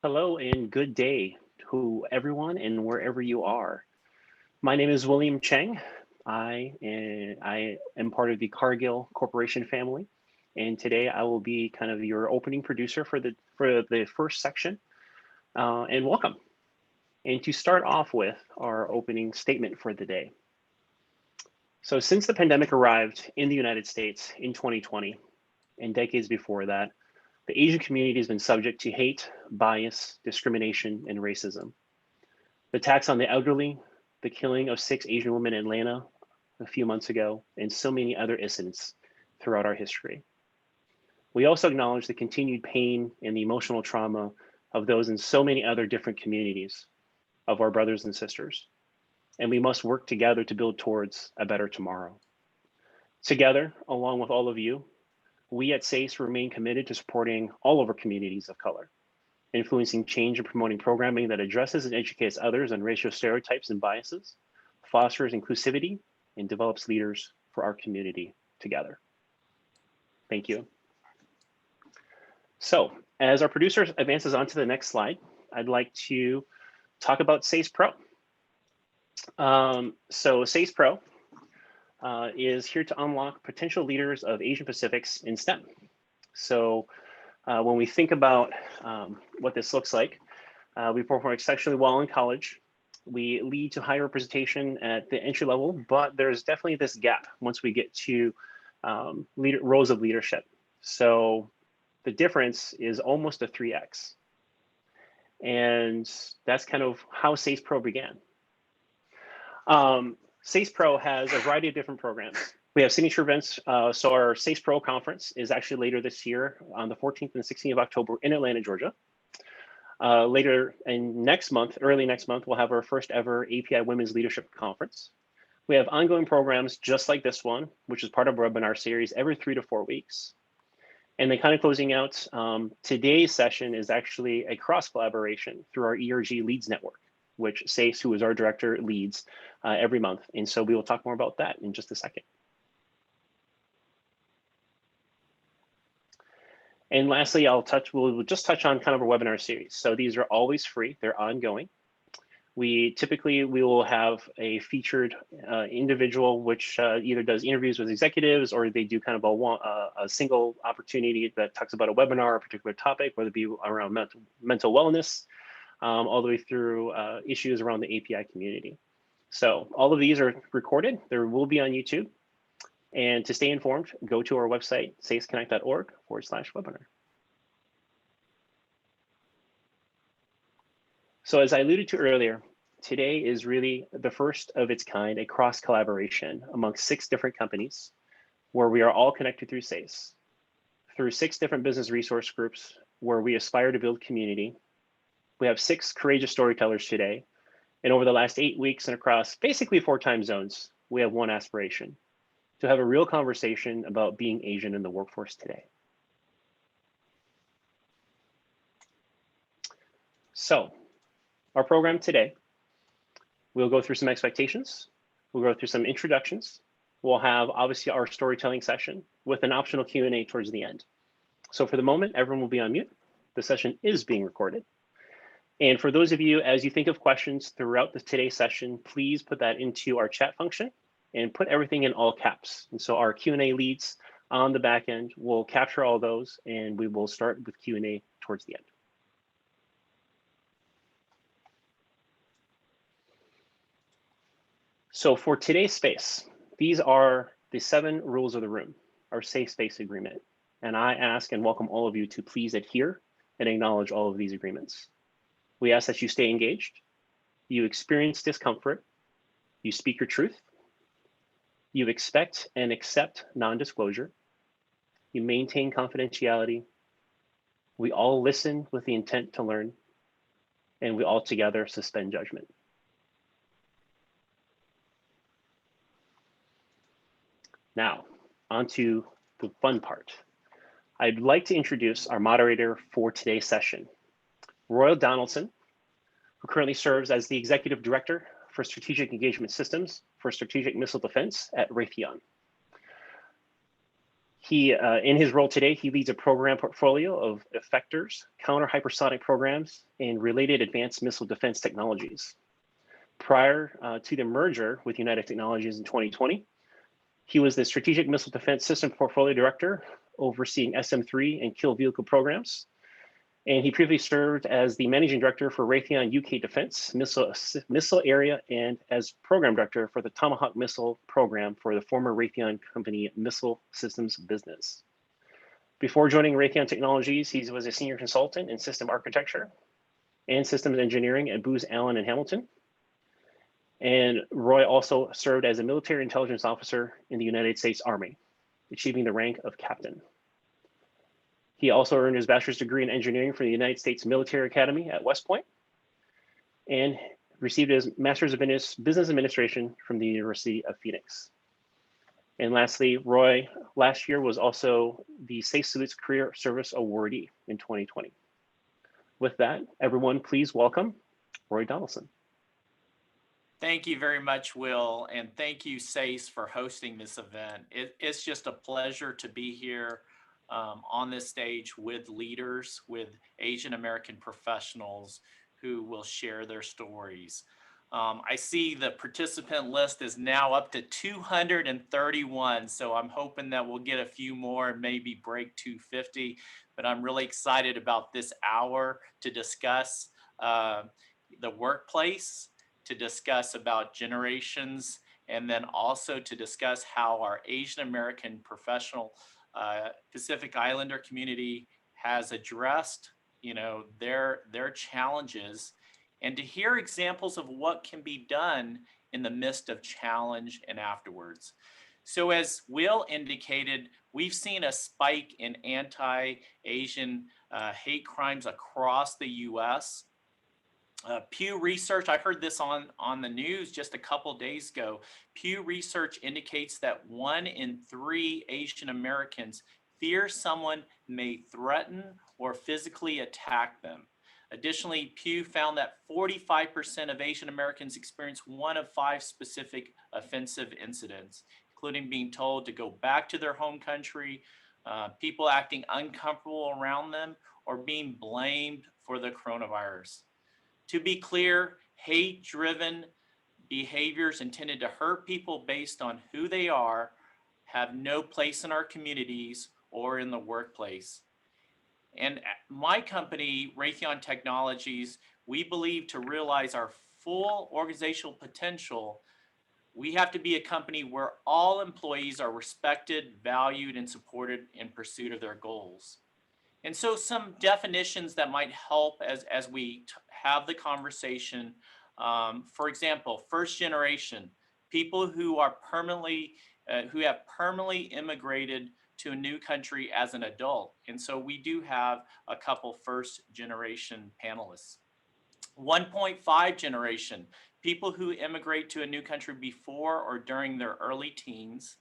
Hello and good day to everyone and wherever you are. My name is William Cheng. I am part of the Cargill Corporation family, and today I will be kind of your opening producer for the first section. And welcome. And to start off with our opening statement for the day. So since the pandemic arrived in the United States in 2020 and decades before that, the Asian community has been subject to hate, bias, discrimination, and racism. The attacks on the elderly, the killing of 6 Asian women in Atlanta a few months ago, and so many other incidents throughout our history. We also acknowledge the continued pain and the emotional trauma of those in so many other different communities of our brothers and sisters. And we must work together to build towards a better tomorrow. Together, along with all of you, we at SACE remain committed to supporting all of our communities of color, influencing change and promoting programming that addresses and educates others on racial stereotypes and biases, fosters inclusivity, and develops leaders for our community together. Thank you. So, as our producer advances on to the next slide, I'd like to talk about SACE Pro. So SACE Pro is here to unlock potential leaders of Asian Pacifics in STEM. So when we think about what this looks like, we perform exceptionally well in college. We lead to high representation at the entry level, but there's definitely this gap once we get to roles of leadership. So the difference is almost a 3x. And that's kind of how SACE Pro began. SACE Pro has a variety of different programs. We have signature events. So our SACE Pro conference is actually later this year on the 14th and 16th of October in Atlanta, Georgia. Later in early next month, we'll have our first ever API Women's Leadership Conference. We have ongoing programs just like this one, which is part of our webinar series every 3 to 4 weeks. And then kind of closing out, today's session is actually a cross collaboration through our ERG Leads Network, which SACE, who is our director, leads every month. And so we will talk more about that in just a second. And lastly, we'll just touch on kind of our webinar series. So these are always free, they're ongoing. We will have a featured individual, which either does interviews with executives or they do kind of a single opportunity that talks about a webinar or a particular topic, whether it be around mental wellness, all the way through issues around the API community. So all of these are recorded. There will be on YouTube. And to stay informed, go to our website, saceconnect.org/webinar. So as I alluded to earlier, today is really the first of its kind, a cross collaboration amongst 6 different companies where we are all connected through SACE, through 6 different business resource groups where we aspire to build community. We have 6 courageous storytellers today. And over the last 8 weeks and across basically 4 time zones, we have one aspiration: to have a real conversation about being Asian in the workforce today. So our program today, we'll go through some expectations. We'll go through some introductions. We'll have obviously our storytelling session with an optional Q&A towards the end. So for the moment, everyone will be on mute. The session is being recorded. And for those of you, as you think of questions throughout today's session, please put that into our chat function and put everything in all caps. And so our Q&A leads on the back end will capture all those, and we will start with Q&A towards the end. So for today's space, these are the 7 rules of the room, our safe space agreement. And I ask and welcome all of you to please adhere and acknowledge all of these agreements. We ask that you stay engaged, you experience discomfort, you speak your truth, you expect and accept non-disclosure, you maintain confidentiality, we all listen with the intent to learn, and we all together suspend judgment. Now, on to the fun part. I'd like to introduce our moderator for today's session, Royce Donaldson, who currently serves as the Executive Director for Strategic Engagement Systems for Strategic Missile Defense at Raytheon. In his role today, he leads a program portfolio of effectors, counter-hypersonic programs, and related advanced missile defense technologies. Prior to the merger with United Technologies in 2020, he was the Strategic Missile Defense System Portfolio Director, overseeing SM-3 and kill vehicle programs. And he previously served as the Managing Director for Raytheon UK Defense Missile Area and as Program Director for the Tomahawk Missile Program for the former Raytheon Company Missile Systems business. Before joining Raytheon Technologies, he was a senior consultant in system architecture and systems engineering at Booz Allen and Hamilton. And Roy also served as a military intelligence officer in the United States Army, achieving the rank of captain. He also earned his bachelor's degree in engineering from the United States Military Academy at West Point and received his master's of business administration from the University of Phoenix. And lastly, Roy last year was also the Safe Salutes Career Service Awardee in 2020. With that, everyone, please welcome Roy Donaldson. Thank you very much, Will, and thank you, SACE, for hosting this event. It's just a pleasure to be here on this stage with leaders, with Asian American professionals who will share their stories. I see the participant list is now up to 231, so I'm hoping that we'll get a few more and maybe break 250, but I'm really excited about this hour to discuss the workplace, to discuss about generations, and then also to discuss how our Asian American professional Pacific Islander community has addressed, their challenges, and to hear examples of what can be done in the midst of challenge and afterwards. So as Will indicated, we've seen a spike in anti-Asian hate crimes across the U.S. Pew Research, I heard this on the news just a couple days ago. Pew Research indicates that 1 in 3 Asian Americans fear someone may threaten or physically attack them. Additionally, Pew found that 45% of Asian Americans experience 1 of 5 specific offensive incidents, including being told to go back to their home country, people acting uncomfortable around them, or being blamed for the coronavirus. To be clear, hate-driven behaviors intended to hurt people based on who they are have no place in our communities or in the workplace. And my company, Raytheon Technologies, we believe to realize our full organizational potential, we have to be a company where all employees are respected, valued, and supported in pursuit of their goals. And so some definitions that might help as we have the conversation. For example, first generation, people who are who have permanently immigrated to a new country as an adult. And so we do have a couple first generation panelists. 1.5 generation, people who immigrate to a new country before or during their early teens.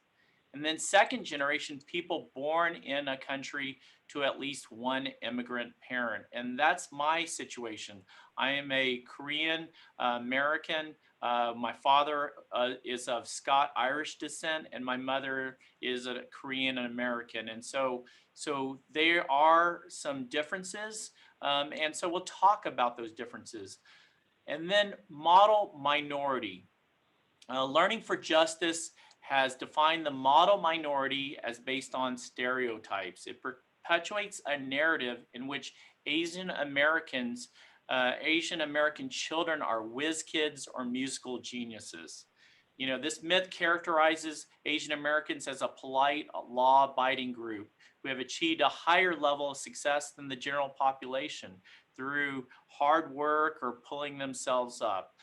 And then second generation, people born in a country to at least one immigrant parent. And that's my situation. I am a Korean American. My father is of Scot-Irish descent, and my mother is a Korean American. And so there are some differences. And so we'll talk about those differences. And then model minority. Learning for Justice has defined the model minority as based on stereotypes. It perpetuates a narrative in which Asian American children are whiz kids or musical geniuses. This myth characterizes Asian Americans as a polite, law-abiding group who have achieved a higher level of success than the general population through hard work or pulling themselves up.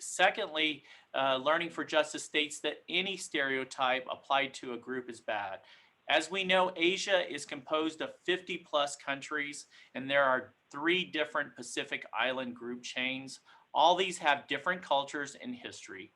Secondly, Learning for Justice states that any stereotype applied to a group is bad. As we know, Asia is composed of 50 plus countries, and there are 3 different Pacific Island group chains. All these have different cultures and history.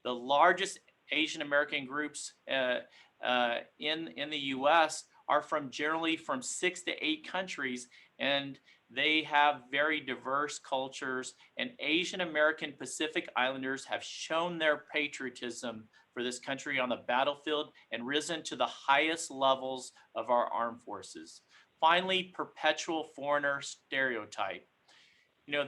The largest Asian American groups in the US are generally from 6 to 8 countries, and they have very diverse cultures, and Asian American Pacific Islanders have shown their patriotism for this country on the battlefield and risen to the highest levels of our armed forces. Finally, perpetual foreigner stereotype.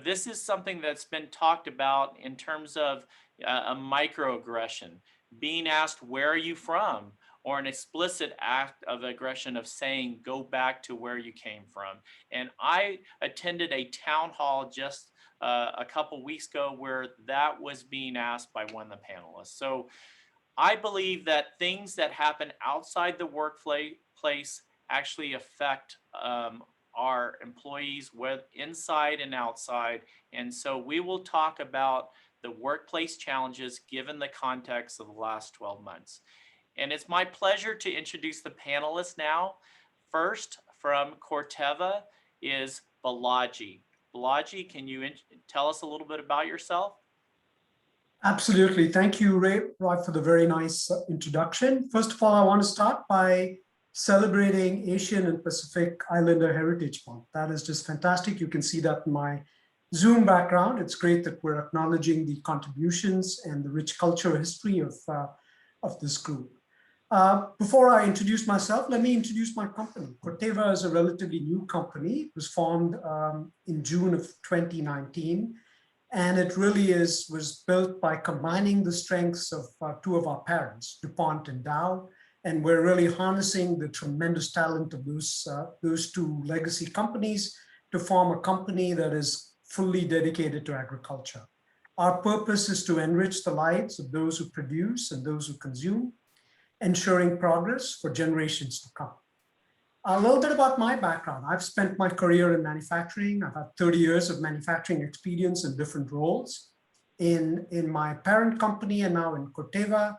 This is something that's been talked about in terms of a microaggression, being asked, where are you from? Or an explicit act of aggression of saying, go back to where you came from. And I attended a town hall just a couple weeks ago where that was being asked by one of the panelists. So I believe that things that happen outside the workplace actually affect our employees, whether inside and outside. And so we will talk about the workplace challenges given the context of the last 12 months. And it's my pleasure to introduce the panelists now. First, from Corteva is Balaji. Balaji, can you tell us a little bit about yourself? Absolutely. Thank you, Roy, for the very nice introduction. First of all, I want to start by celebrating Asian and Pacific Islander Heritage Month. That is just fantastic. You can see that in my Zoom background. It's great that we're acknowledging the contributions and the rich cultural history of this group. Before I introduce myself, let me introduce my company. Corteva is a relatively new company. It was formed in June of 2019. And it really was built by combining the strengths of two of our parents, DuPont and Dow. And we're really harnessing the tremendous talent of those two legacy companies to form a company that is fully dedicated to agriculture. Our purpose is to enrich the lives of those who produce and those who consume, ensuring progress for generations to come. A little bit about my background. I've spent my career in manufacturing. I've had 30 years of manufacturing experience in different roles in my parent company and now in Corteva.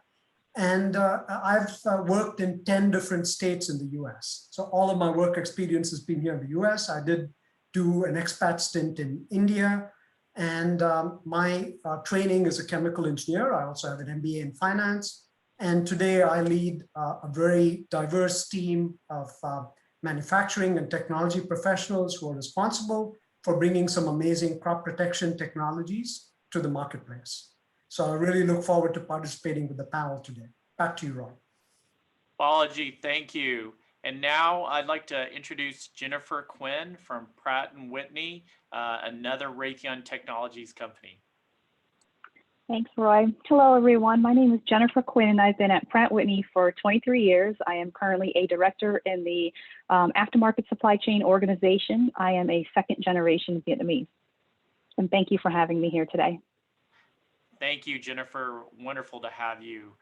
And I've worked in 10 different states in the US. So all of my work experience has been here in the US. I did do an expat stint in India. And my training is a chemical engineer. I also have an MBA in finance. And today I lead a very diverse team of manufacturing and technology professionals who are responsible for bringing some amazing crop protection technologies to the marketplace. So I really look forward to participating with the panel today. Back to you, Roy. Balaji, thank you. And now I'd like to introduce Jennifer Quinn from Pratt and Whitney, another Raytheon Technologies company. Thanks, Roy. Hello, everyone. My name is Jennifer Quinn, and I've been at Pratt Whitney for 23 years. I am currently a director in the aftermarket supply chain organization. I am a second-generation Vietnamese. And thank you for having me here today. Thank you, Jennifer. Wonderful to have you.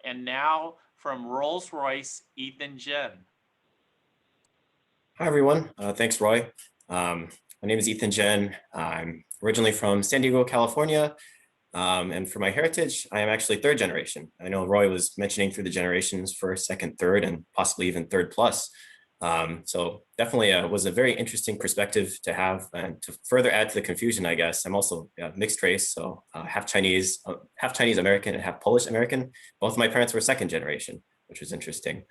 And now from Rolls-Royce, Ethan Jen. Hi, everyone. Thanks, Roy. My name is Ethan Jen. I'm originally from San Diego, California. And for my heritage, I am actually third generation. I know Roy was mentioning through the generations first, second, third, and possibly even third plus. So definitely was a very interesting perspective to have, and to further add to the confusion, I guess. I'm also mixed race, so half Chinese American and half Polish American. Both of my parents were second generation, which was interesting.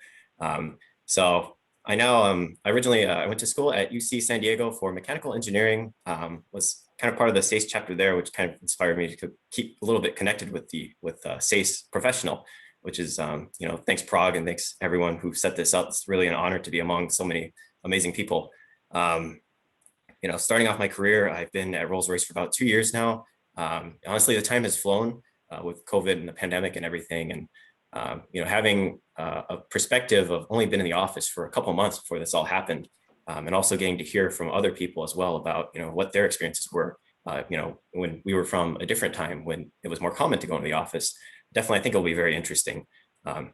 So I know I originally I went to school at UC San Diego for mechanical engineering. Was kind of part of the SACE chapter there, which kind of inspired me to keep a little bit connected with SACE professional, which is, thanks Prague and thanks everyone who set this up. It's really an honor to be among so many amazing people. Starting off my career, I've been at Rolls-Royce for about 2 years now. Honestly, the time has flown with COVID and the pandemic and everything. And, having a perspective of only been in the office for a couple of months before this all happened, and also getting to hear from other people as well about, what their experiences were, when we were from a different time when it was more common to go into the office. Definitely, I think it'll be very interesting.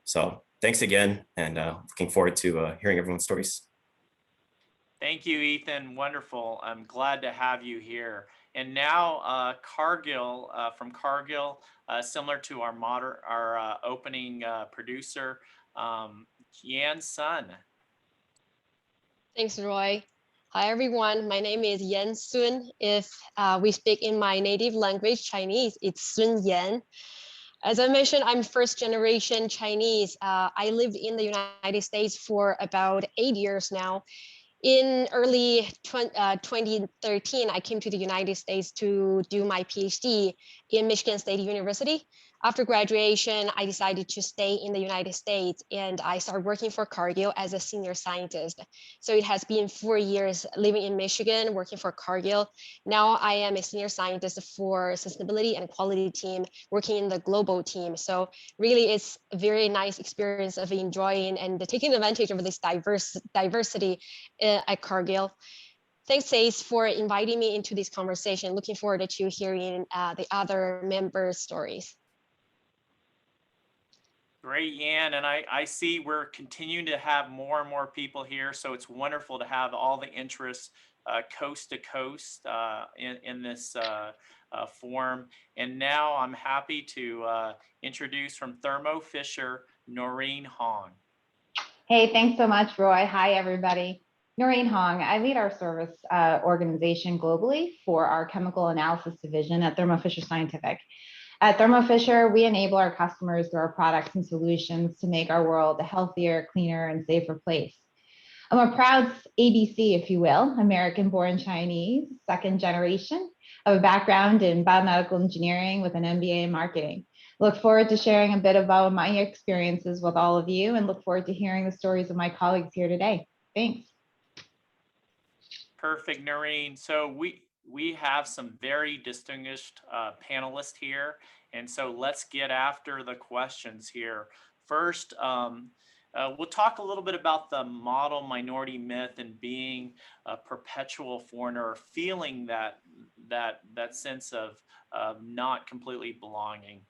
So thanks again, and looking forward to hearing everyone's stories. Thank you, Ethan. Wonderful. I'm glad to have you here. And now Cargill, from Cargill, similar to our opening producer, Yan Sun. Thanks, Roy. Hi, everyone. My name is Yan Sun. If we speak in my native language, Chinese, it's Sun Yan. As I mentioned, I'm first generation Chinese. I lived in the United States for about 8 years now. In early 2013, I came to the United States to do my PhD in Michigan State University. After graduation, I decided to stay in the United States and I started working for Cargill as a senior scientist. So it has been 4 years living in Michigan, working for Cargill. Now I am a senior scientist for sustainability and quality team, working in the global team. So really it's a very nice experience of enjoying and taking advantage of this diversity at Cargill. Thanks, Sace, for inviting me into this conversation. Looking forward to hearing the other members' stories. Great, Yan, and I see we're continuing to have more and more people here, so it's wonderful to have all the interests coast to coast in this forum. And now I'm happy to introduce from Thermo Fisher, Noreen Hong. Hey, thanks so much, Roy. Hi, everybody. Noreen Hong. I lead our service organization globally for our chemical analysis division at Thermo Fisher Scientific. At Thermo Fisher, we enable our customers through our products and solutions to make our world a healthier, cleaner, and safer place. I'm a proud ABC, if you will, American-born Chinese, second generation, of a background in biomedical engineering with an MBA in marketing. Look forward to sharing a bit about my experiences with all of you and look forward to hearing the stories of my colleagues here today. Thanks. Perfect, Noreen. So we have some very distinguished panelists here. And so let's get after the questions here. First, we'll talk a little bit about the model minority myth and being a perpetual foreigner, or feeling that sense of not completely belonging.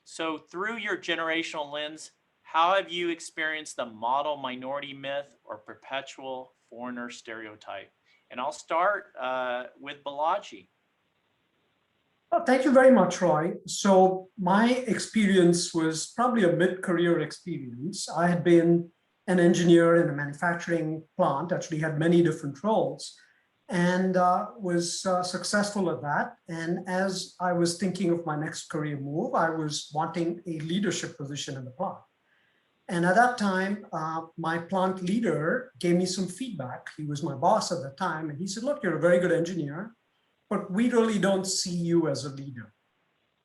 So through your generational lens, how have you experienced the model minority myth or perpetual foreigner stereotype? And I'll start with Balaji. Well, thank you very much, Roy. So my experience was probably a mid-career experience. I had been an engineer in a manufacturing plant, actually had many different roles, and was successful at that. And as I was thinking of my next career move, I was wanting a leadership position in the plant. And at that time, my plant leader gave me some feedback. He was my boss at the time. And he said, look, you're a very good engineer, but we really don't see you as a leader.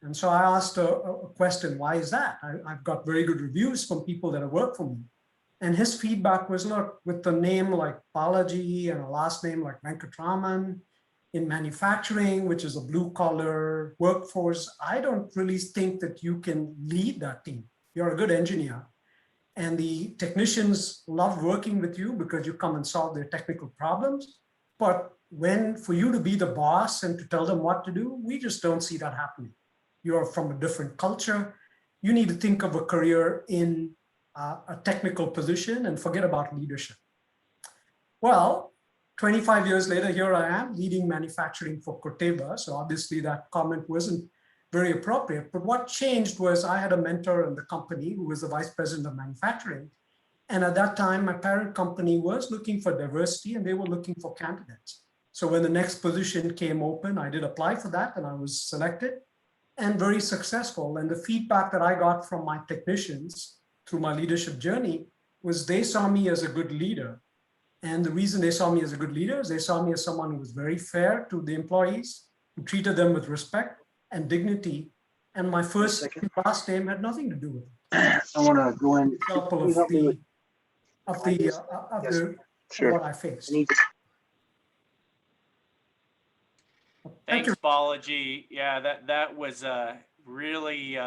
And so I asked a question, why is that? I've got very good reviews from people that have worked for me. And his feedback was, look, with a name like Balaji and a last name like Venkataraman in manufacturing, which is a blue collar workforce, I don't really think that you can lead that team. You're a good engineer. And the technicians love working with you because you come and solve their technical problems. But for you to be the boss and to tell them what to do, we just don't see that happening. You're from a different culture. You need to think of a career in a technical position and forget about leadership. Well, 25 years later, here I am leading manufacturing for Corteva. So obviously that comment wasn't very appropriate. But what changed was I had a mentor in the company who was the vice president of manufacturing. And at that time, my parent company was looking for diversity and they were looking for candidates. So when the next position came open, I did apply for that and I was selected and very successful. And the feedback that I got from my technicians through my leadership journey was they saw me as a good leader. And the reason they saw me as a good leader is they saw me as someone who was very fair to the employees, who treated them with respect and dignity. And my first and last name had nothing to do with it. I want to go in. Example of what I faced. Thanks, Balaji. Yeah, that was really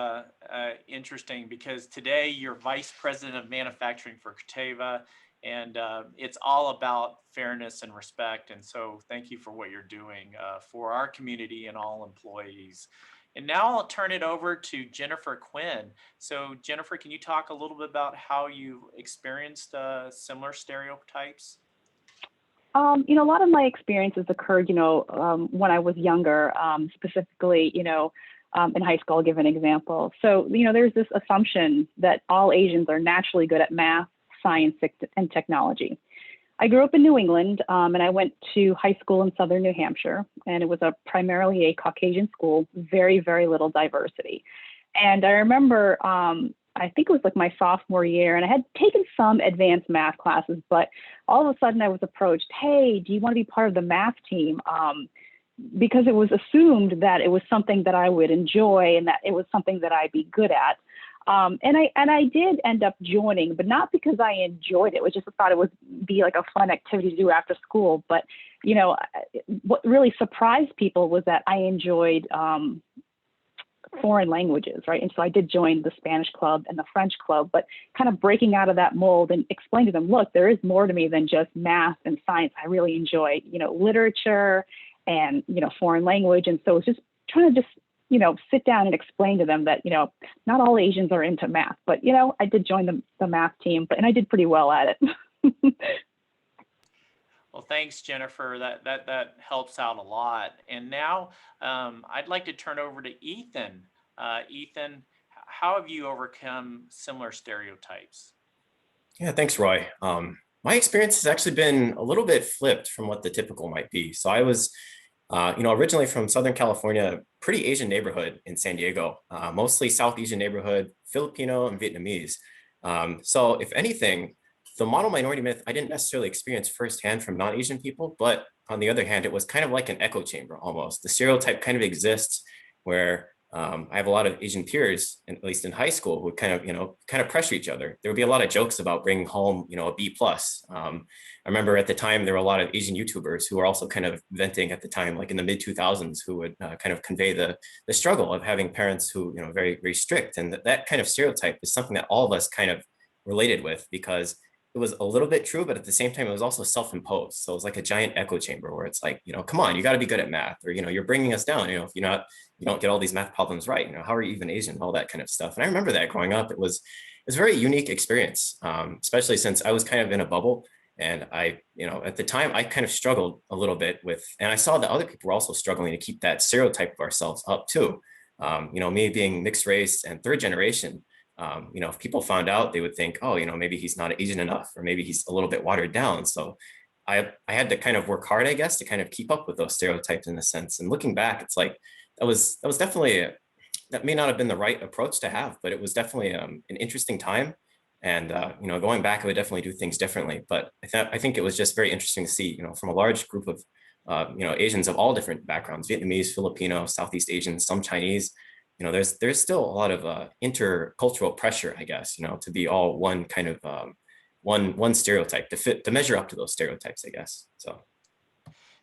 interesting because today you're vice president of manufacturing for Corteva, and it's all about fairness and respect. And so thank you for what you're doing for our community and all employees. And now I'll turn it over to Jennifer Quinn. So Jennifer, can you talk a little bit about how you experienced similar stereotypes? A lot of my experiences occurred, when I was younger, specifically, in high school. I'll give an example. So, there's this assumption that all Asians are naturally good at math, science, and technology. I grew up in New England, and I went to high school in southern New Hampshire, and it was primarily a Caucasian school, very, very little diversity. And I remember, I think it was like my sophomore year, and I had taken some advanced math classes, but all of a sudden I was approached, hey, do you want to be part of the math team? Because it was assumed that it was something that I would enjoy and that it was something that I'd be good at. And I did end up joining, but not because I enjoyed it. I just thought it would be like a fun activity to do after school. But, you know, what really surprised people was that I enjoyed foreign languages, right? And so I did join the Spanish club and the French club, but kind of breaking out of that mold and explain to them, look, there is more to me than just math and science. I really enjoy, you know, literature and, you know, foreign language. And so it's just trying to just, you know, sit down and explain to them that, you know, not all Asians are into math, but, you know, I did join the math team, and I did pretty well at it. Well, thanks, Jennifer. That helps out a lot. And now I'd like to turn over to Ethan. Ethan, how have you overcome similar stereotypes? Yeah, thanks, Roy. My experience has actually been a little bit flipped from what the typical might be. So I was, you know, originally from Southern California, pretty Asian neighborhood in San Diego, mostly South Asian neighborhood, Filipino and Vietnamese. So if anything, the model minority myth, I didn't necessarily experience firsthand from non-Asian people, but on the other hand, it was kind of like an echo chamber almost. The stereotype kind of exists where I have a lot of Asian peers, at least in high school, who would kind of, you know, pressure each other. There would be a lot of jokes about bringing home, you know, a B+. I remember at the time, there were a lot of Asian YouTubers who were also kind of venting at the time, like in the mid 2000s, who would kind of convey the struggle of having parents who, you know, very, very strict. And that kind of stereotype is something that all of us kind of related with, because it was a little bit true, but at the same time, it was also self-imposed. So it was like a giant echo chamber where it's like, you know, come on, you got to be good at math, or, you know, you're bringing us down. You know, if you don't get all these math problems right, you know, how are you even Asian, all that kind of stuff. And I remember that growing up, it was a very unique experience, especially since I was kind of in a bubble. And I, you know, at the time I kind of struggled a little bit with, and I saw that other people were also struggling to keep that stereotype of ourselves up too. You know, me being mixed race and third generation, you know, if people found out, they would think, oh, you know, maybe he's not Asian enough, or maybe he's a little bit watered down. So I had to kind of work hard, I guess, to kind of keep up with those stereotypes in a sense. And looking back, it's like, that was definitely, that may not have been the right approach to have, but it was definitely an interesting time. And, you know, going back, I would definitely do things differently. But I think it was just very interesting to see, you know, from a large group of, you know, Asians of all different backgrounds, Vietnamese, Filipino, Southeast Asian, some Chinese, you know, there's still a lot of intercultural pressure, I guess, you know, to be all one kind of one stereotype, to measure up to those stereotypes, I guess. So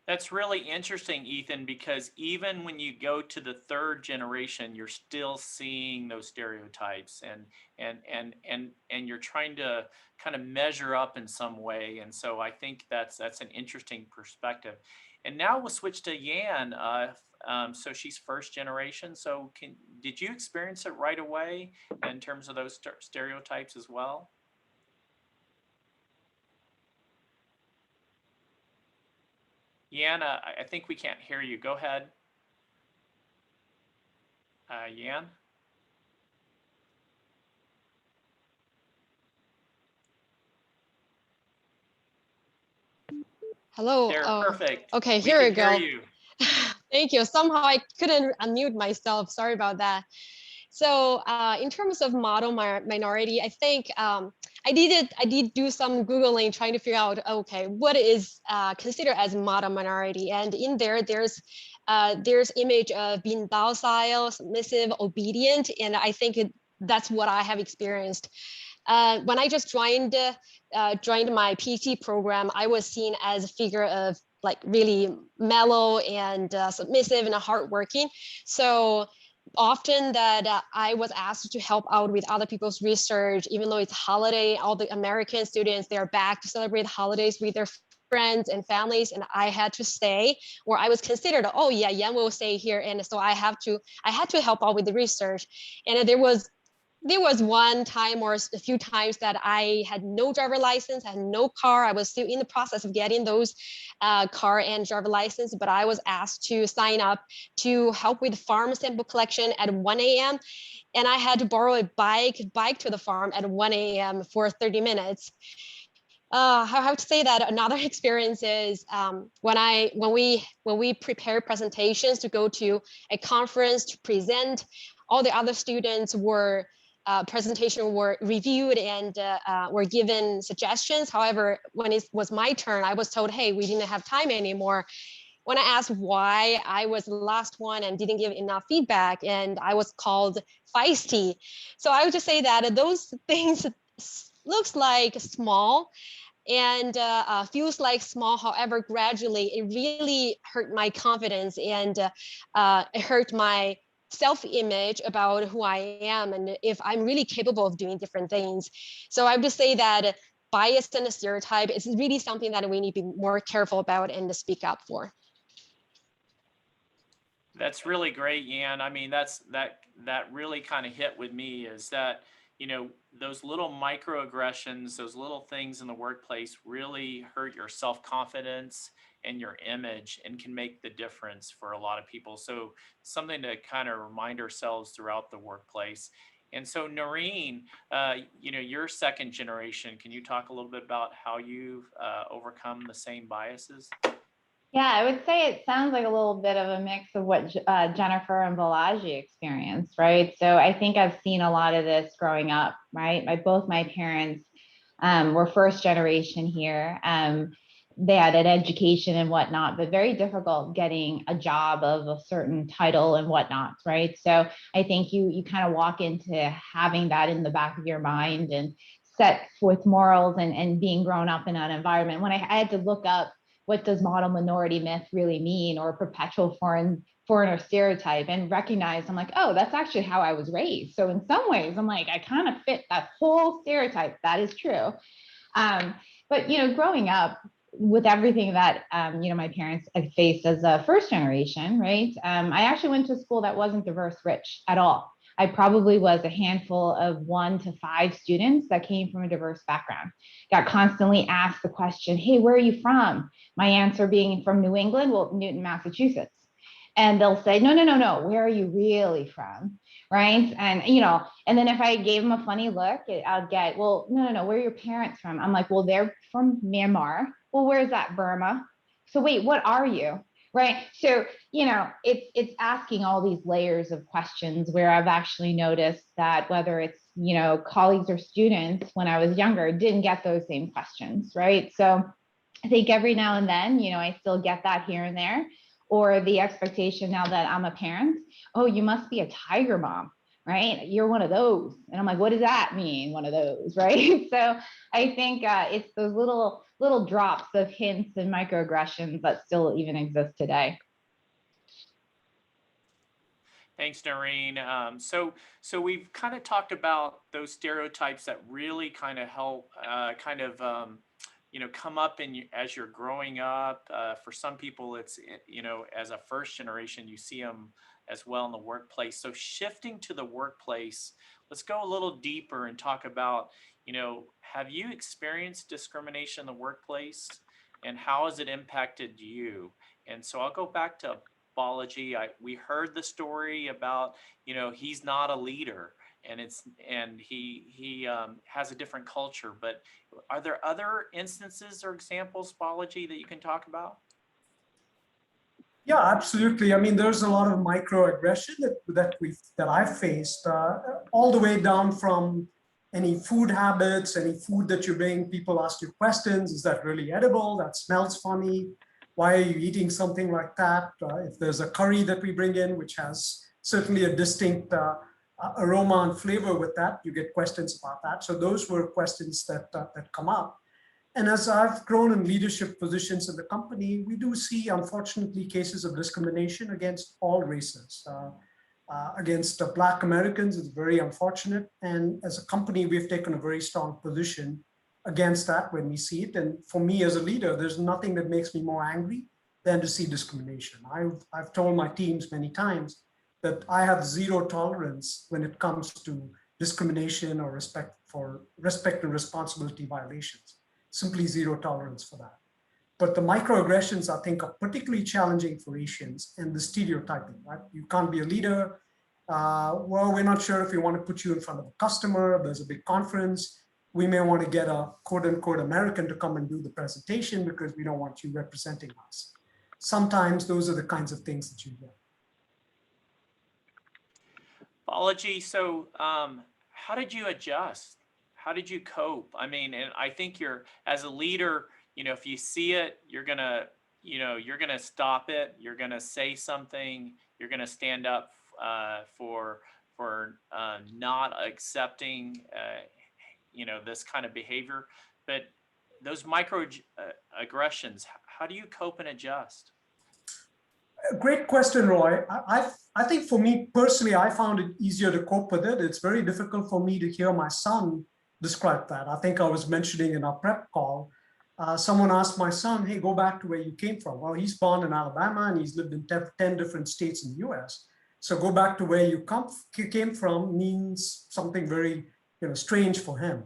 that's really interesting, Ethan, because even when you go to the third generation, you're still seeing those stereotypes, and you're trying to kind of measure up in some way. And so I think that's an interesting perspective. And now we'll switch to Yan. So she's first generation. So did you experience it right away in terms of those stereotypes as well? Yan, I think we can't hear you. Go ahead. Yan? Hello. There, perfect. Okay, here we go. You. Thank you. Somehow I couldn't unmute myself. Sorry about that. So in terms of model minority, I think I did do some Googling trying to figure out, okay, what is considered as model minority? And in there's image of being docile, submissive, obedient, and I think that's what I have experienced. When I just joined my Ph.D. program, I was seen as a figure of like really mellow and submissive and hardworking. So often that I was asked to help out with other people's research, even though it's holiday, all the American students, they're back to celebrate holidays with their friends and families, and I had to stay, or I was considered, oh yeah, Yan will stay here, and so I had to help out with the research. And there was one time or a few times that I had no driver license, I had no car. I was still in the process of getting those car and driver license, but I was asked to sign up to help with farm sample collection at 1 a.m. And I had to borrow a bike to the farm at 1 a.m. for 30 minutes. I have to say that another experience is when we prepare presentations to go to a conference to present, all the other students were presentation were reviewed and were given suggestions. However, when it was my turn, I was told, hey, we didn't have time anymore. When I asked why I was the last one and didn't give enough feedback, and I was called feisty. So I would just say that those things looks like small and feels like small. However, gradually it really hurt my confidence and it hurt my self-image about who I am and if I'm really capable of doing different things. So I would say that bias and a stereotype is really something that we need to be more careful about and to speak up for. That's really great, Yan. I mean, that really kind of hit with me is that, you know, those little microaggressions, those little things in the workplace really hurt your self-confidence and your image and can make the difference for a lot of people. So something to kind of remind ourselves throughout the workplace. And so Noreen, you know, you're second generation. Can you talk a little bit about how you've overcome the same biases? Yeah, I would say it sounds like a little bit of a mix of what Jennifer and Balaji experienced, right? So I think I've seen a lot of this growing up, right? Both my parents were first generation here. They had an education and whatnot, but very difficult getting a job of a certain title and whatnot, right? So I think you kind of walk into having that in the back of your mind and set with morals and being grown up in that environment. When I had to look up what does model minority myth really mean, or perpetual foreigner stereotype, and recognize, I'm like, oh, that's actually how I was raised. So in some ways, I'm like, I kind of fit that whole stereotype. That is true. But, you know, growing up with everything that, you know, my parents had faced as a first generation, right? I actually went to a school that wasn't diverse rich at all. I probably was a handful of 1 to 5 students that came from a diverse background. Got constantly asked the question, hey, where are you from? My answer being from New England, well, Newton, Massachusetts. And they'll say, no, where are you really from? Right. And, you know, and then if I gave them a funny look, I'll get, well, no, where are your parents from? I'm like, well, they're from Myanmar. Well, where's that? Burma. So wait, what are you? Right. So, you know, it's asking all these layers of questions where I've actually noticed that whether it's, you know, colleagues or students when I was younger didn't get those same questions. Right. So I think every now and then, you know, I still get that here and there, or the expectation now that I'm a parent. Oh, you must be a tiger mom, right? You're one of those. And I'm like, what does that mean? One of those, right? So I think it's those little drops of hints and microaggressions that still even exist today. Thanks, Noreen. So we've kind of talked about those stereotypes that really kind of help you know, come up as you're growing up. For some people, it's, you know, as a first generation, you see them as well in the workplace. So shifting to the workplace, let's go a little deeper and talk about, you know, have you experienced discrimination in the workplace and how has it impacted you? And so I'll go back to Balaji. We heard the story about, you know, he's not a leader and he has a different culture, but are there other instances or examples, Balaji, that you can talk about? Yeah, absolutely. I mean, there's a lot of microaggression that I've faced, all the way down from any food habits, any food that you bring. People ask you questions: is that really edible? That smells funny. Why are you eating something like that? If there's a curry that we bring in, which has certainly a distinct aroma and flavor with that, you get questions about that. So those were questions that come up. And as I've grown in leadership positions in the company, we do see, unfortunately, cases of discrimination against all races. Against Black Americans, it's very unfortunate. And as a company, we've taken a very strong position against that when we see it. And for me as a leader, there's nothing that makes me more angry than to see discrimination. I've told my teams many times that I have zero tolerance when it comes to discrimination or respect and responsibility violations. Simply zero tolerance for that. But the microaggressions, I think, are particularly challenging for Asians, and the stereotyping, right? You can't be a leader. Well, we're not sure if we want to put you in front of a customer. There's a big conference. We may want to get a quote unquote American to come and do the presentation because we don't want you representing us. Sometimes those are the kinds of things that you get. Balaji, so how did you adjust? How did you cope? I mean, and I think as a leader, if you see it, you're gonna stop it. You're gonna say something. You're gonna stand up for not accepting, this kind of behavior. But those micro aggressions, how do you cope and adjust? Great question, Roy. I think for me personally, I found it easier to cope with it. It's very difficult for me to hear my son describe that. I think I was mentioning in our prep call, someone asked my son, hey, go back to where you came from. Well, he's born in Alabama and he's lived in 10 different states in the US. So go back to where you came from means something very strange for him.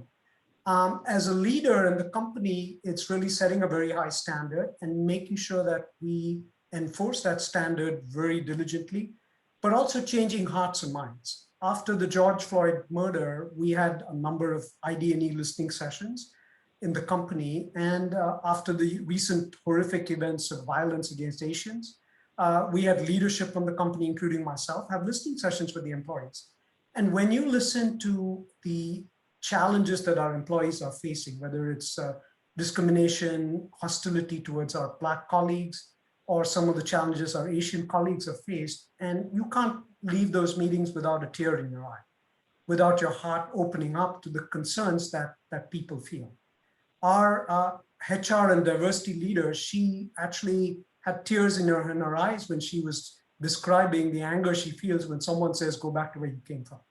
As a leader in the company, it's really setting a very high standard and making sure that we enforce that standard very diligently, but also changing hearts and minds. After the George Floyd murder, we had a number of ID&E listening sessions in the company. And after the recent horrific events of violence against Asians, we had leadership from the company, including myself, have listening sessions with the employees. And when you listen to the challenges that our employees are facing, whether it's discrimination, hostility towards our Black colleagues, or some of the challenges our Asian colleagues have faced, and you can't leave those meetings without a tear in your eye, without your heart opening up to the concerns that people feel. Our HR and diversity leader, she actually had tears in her eyes when she was describing the anger she feels when someone says, go back to where you came from.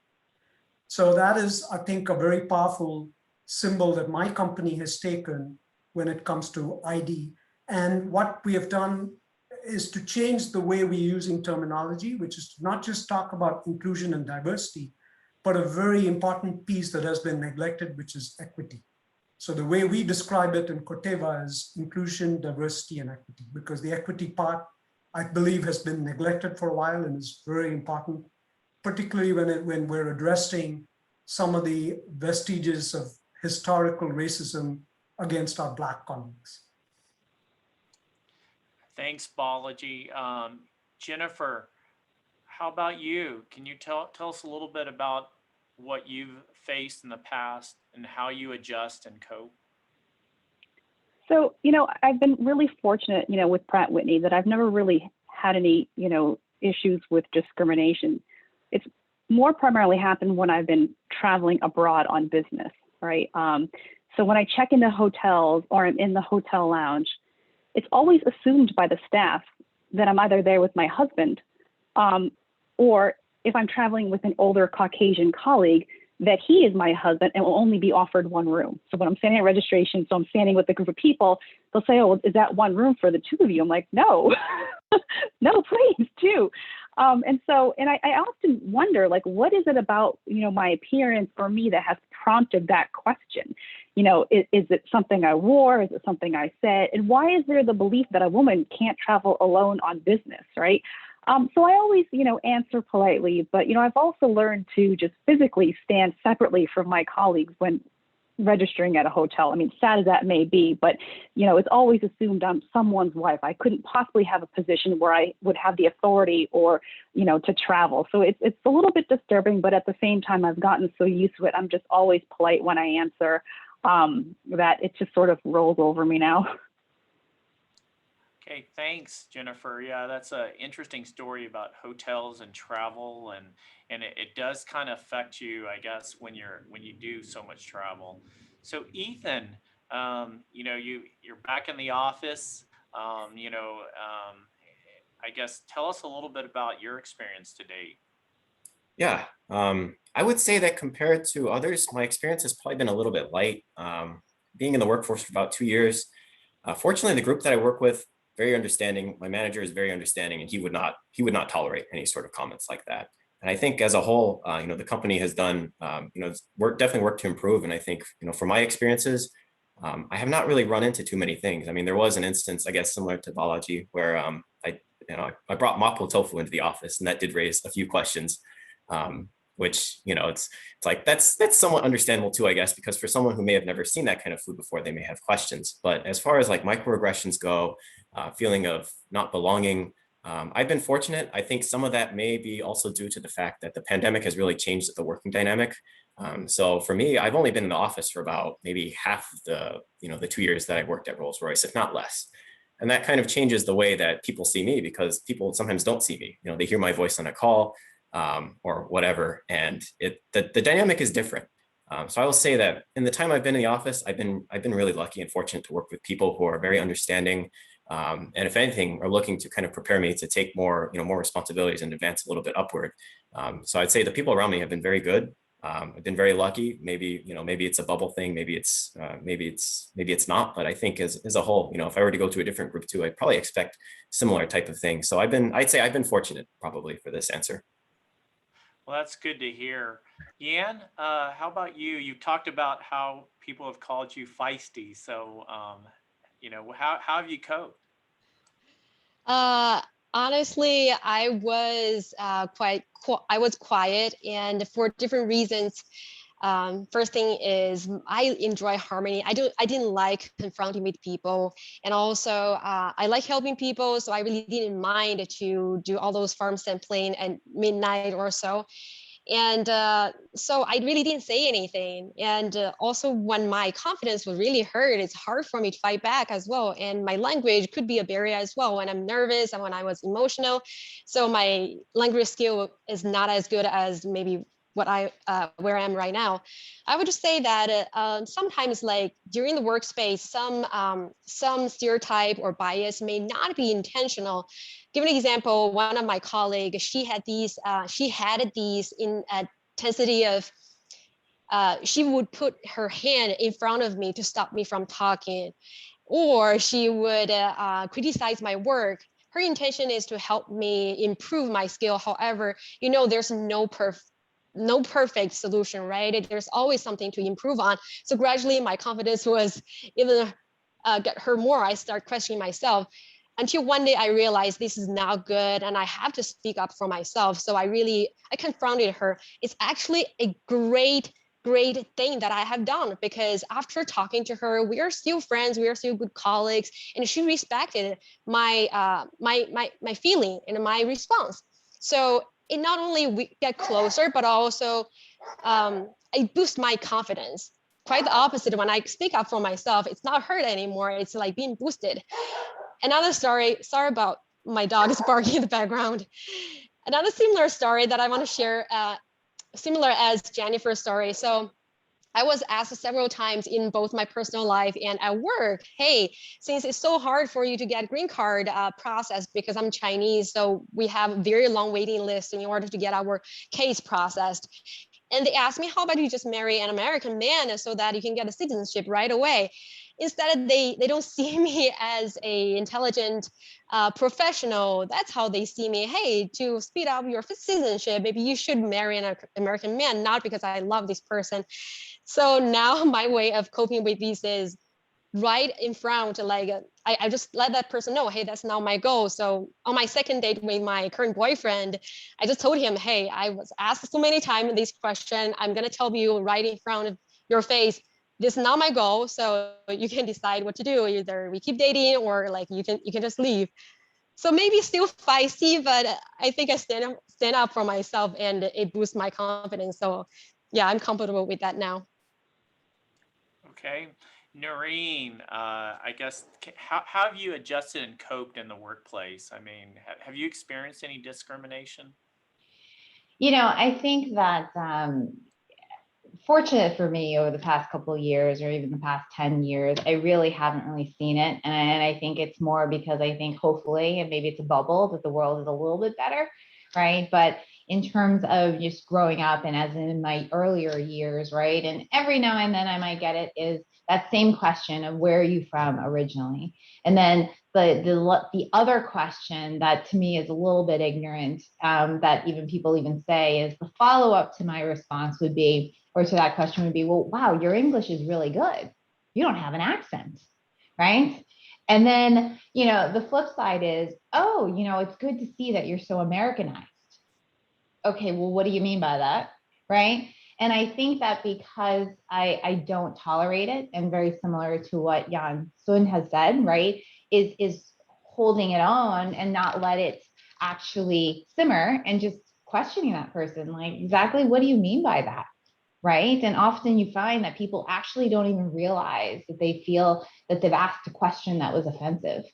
So that is, I think, a very powerful symbol that my company has taken when it comes to ID. And what we have done is to change the way we're using terminology, which is to not just talk about inclusion and diversity, but a very important piece that has been neglected, which is equity. So the way we describe it in Corteva is inclusion, diversity, and equity, because the equity part, I believe, has been neglected for a while and is very important, particularly when we're addressing some of the vestiges of historical racism against our Black colleagues. Thanks, Balaji. Jennifer, how about you? Can you tell us a little bit about what you've faced in the past and how you adjust and cope? So, I've been really fortunate, with Pratt Whitney that I've never really had any, issues with discrimination. It's more primarily happened when I've been traveling abroad on business, right? So when I check into hotels or I'm in the hotel lounge, it's always assumed by the staff that I'm either there with my husband, or if I'm traveling with an older Caucasian colleague, that he is my husband and will only be offered one room. So when I'm standing at registration, so I'm standing with a group of people, they'll say, oh, is that one room for the two of you? I'm like, no, no, please, two. And I often wonder, like, what is it about, my appearance or me that has prompted that question? Is it something I wore? Is it something I said? And why is there the belief that a woman can't travel alone on business, right? So I always, answer politely, but, I've also learned to just physically stand separately from my colleagues when registering at a hotel. I mean, sad as that may be, but, it's always assumed I'm someone's wife. I couldn't possibly have a position where I would have the authority or, to travel. So it's a little bit disturbing, but at the same time, I've gotten so used to it. I'm just always polite when I answer, that it just sort of rolls over me now. Okay, thanks, Jennifer. Yeah, that's an interesting story about hotels and travel, and it does kind of affect you, I guess, when you do so much travel. So Ethan, you're back in the office. I guess tell us a little bit about your experience to date. Yeah, I would say that compared to others, my experience has probably been a little bit light. Being in the workforce for about 2 years, fortunately, the group that I work with, very understanding. My manager is very understanding, and he would not tolerate any sort of comments like that. And I think as a whole, the company has done, definitely work to improve. And I think, for my experiences, I have not really run into too many things. I mean, there was an instance, I guess, similar to Balaji, where I brought mapo tofu into the office, and that did raise a few questions, which, it's like, that's somewhat understandable too, I guess, because for someone who may have never seen that kind of food before, they may have questions. But as far as like microaggressions go, feeling of not belonging, I've been fortunate. I think some of that may be also due to the fact that the pandemic has really changed the working dynamic. So for me, I've only been in the office for about maybe half of the 2 years that I worked at Rolls-Royce, if not less. And that kind of changes the way that people see me, because people sometimes don't see me. They hear my voice on a call or whatever, and the dynamic is different. So I will say that in the time I've been in the office, I've been really lucky and fortunate to work with people who are very understanding, and if anything, are looking to kind of prepare me to take more responsibilities and advance a little bit upward. So I'd say the people around me have been very good. I've been very lucky. Maybe it's a bubble thing. Maybe it's not. But I think as a whole, if I were to go to a different group too, I'd probably expect similar type of thing. So I'd say I've been fortunate probably for this answer. Well, that's good to hear. Yan, how about you? You talked about how people have called you feisty. So, how have you coped? Honestly, I was I was quiet, and for different reasons. First thing is I enjoy harmony. I didn't like confronting with people, and also I like helping people, so I really didn't mind to do all those farm sampling at midnight or so. And so I really didn't say anything. And also when my confidence was really hurt, it's hard for me to fight back as well. And my language could be a barrier as well when I'm nervous and when I was emotional. So my language skill is not as good as maybe where I am right now. I would just say that sometimes, like during the workspace, some stereotype or bias may not be intentional. Give an example. One of my colleagues, she had these in intensity of. She would put her hand in front of me to stop me from talking, or she would criticize my work. Her intention is to help me improve my skill. However, there's no perfect solution, right? There's always something to improve on. So gradually my confidence was even get hurt more. I start questioning myself until one day I realized this is not good and I have to speak up for myself. So I confronted her. It's actually a great thing that I have done, because after talking to her, we are still friends, we are still good colleagues, and she respected my my feeling and my response. So it not only we get closer, but also it boosts my confidence. Quite the opposite. When I speak up for myself, it's not hurt anymore. It's like being boosted. Another story, sorry about my dog is barking in the background. Another similar story that I want to share, similar as Jennifer's story. So I was asked several times in both my personal life and at work, hey, since it's so hard for you to get green card processed because I'm Chinese, so we have very long waiting lists in order to get our case processed. And they asked me, how about you just marry an American man so that you can get a citizenship right away? Instead, they don't see me as a intelligent professional. That's how they see me. Hey, to speed up your citizenship, maybe you should marry an American man, not because I love this person. So now my way of coping with this is right in front, like I just let that person know, hey, that's not my goal. So on my second date with my current boyfriend, I just told him, hey, I was asked so many times this question. I'm going to tell you right in front of your face, this is not my goal. So you can decide what to do. Either we keep dating or like you can just leave. So maybe still feisty, but I think I stand up for myself and it boosts my confidence. So yeah, I'm comfortable with that now. Okay. Noreen, I guess, how have you adjusted and coped in the workplace? I mean, have you experienced any discrimination? I think that fortunate for me over the past couple of years, or even the past 10 years, I really haven't really seen it. And I think it's more because I think hopefully, and maybe it's a bubble, that the world is a little bit better, right? But in terms of just growing up and as in my earlier years, right? And every now and then I might get it, is that same question of where are you from originally? And then the other question that to me is a little bit ignorant, that even people even say, is the follow-up to my response would be, or to that question would be, well, wow, your English is really good. You don't have an accent, right? And then, the flip side is, oh, it's good to see that you're so Americanized. Okay, well, what do you mean by that, right? And I think that because I don't tolerate it, and very similar to what Jan Sun has said, right, is holding it on and not let it actually simmer and just questioning that person, like, exactly what do you mean by that? Right? And often you find that people actually don't even realize that they feel that they've asked a question that was offensive.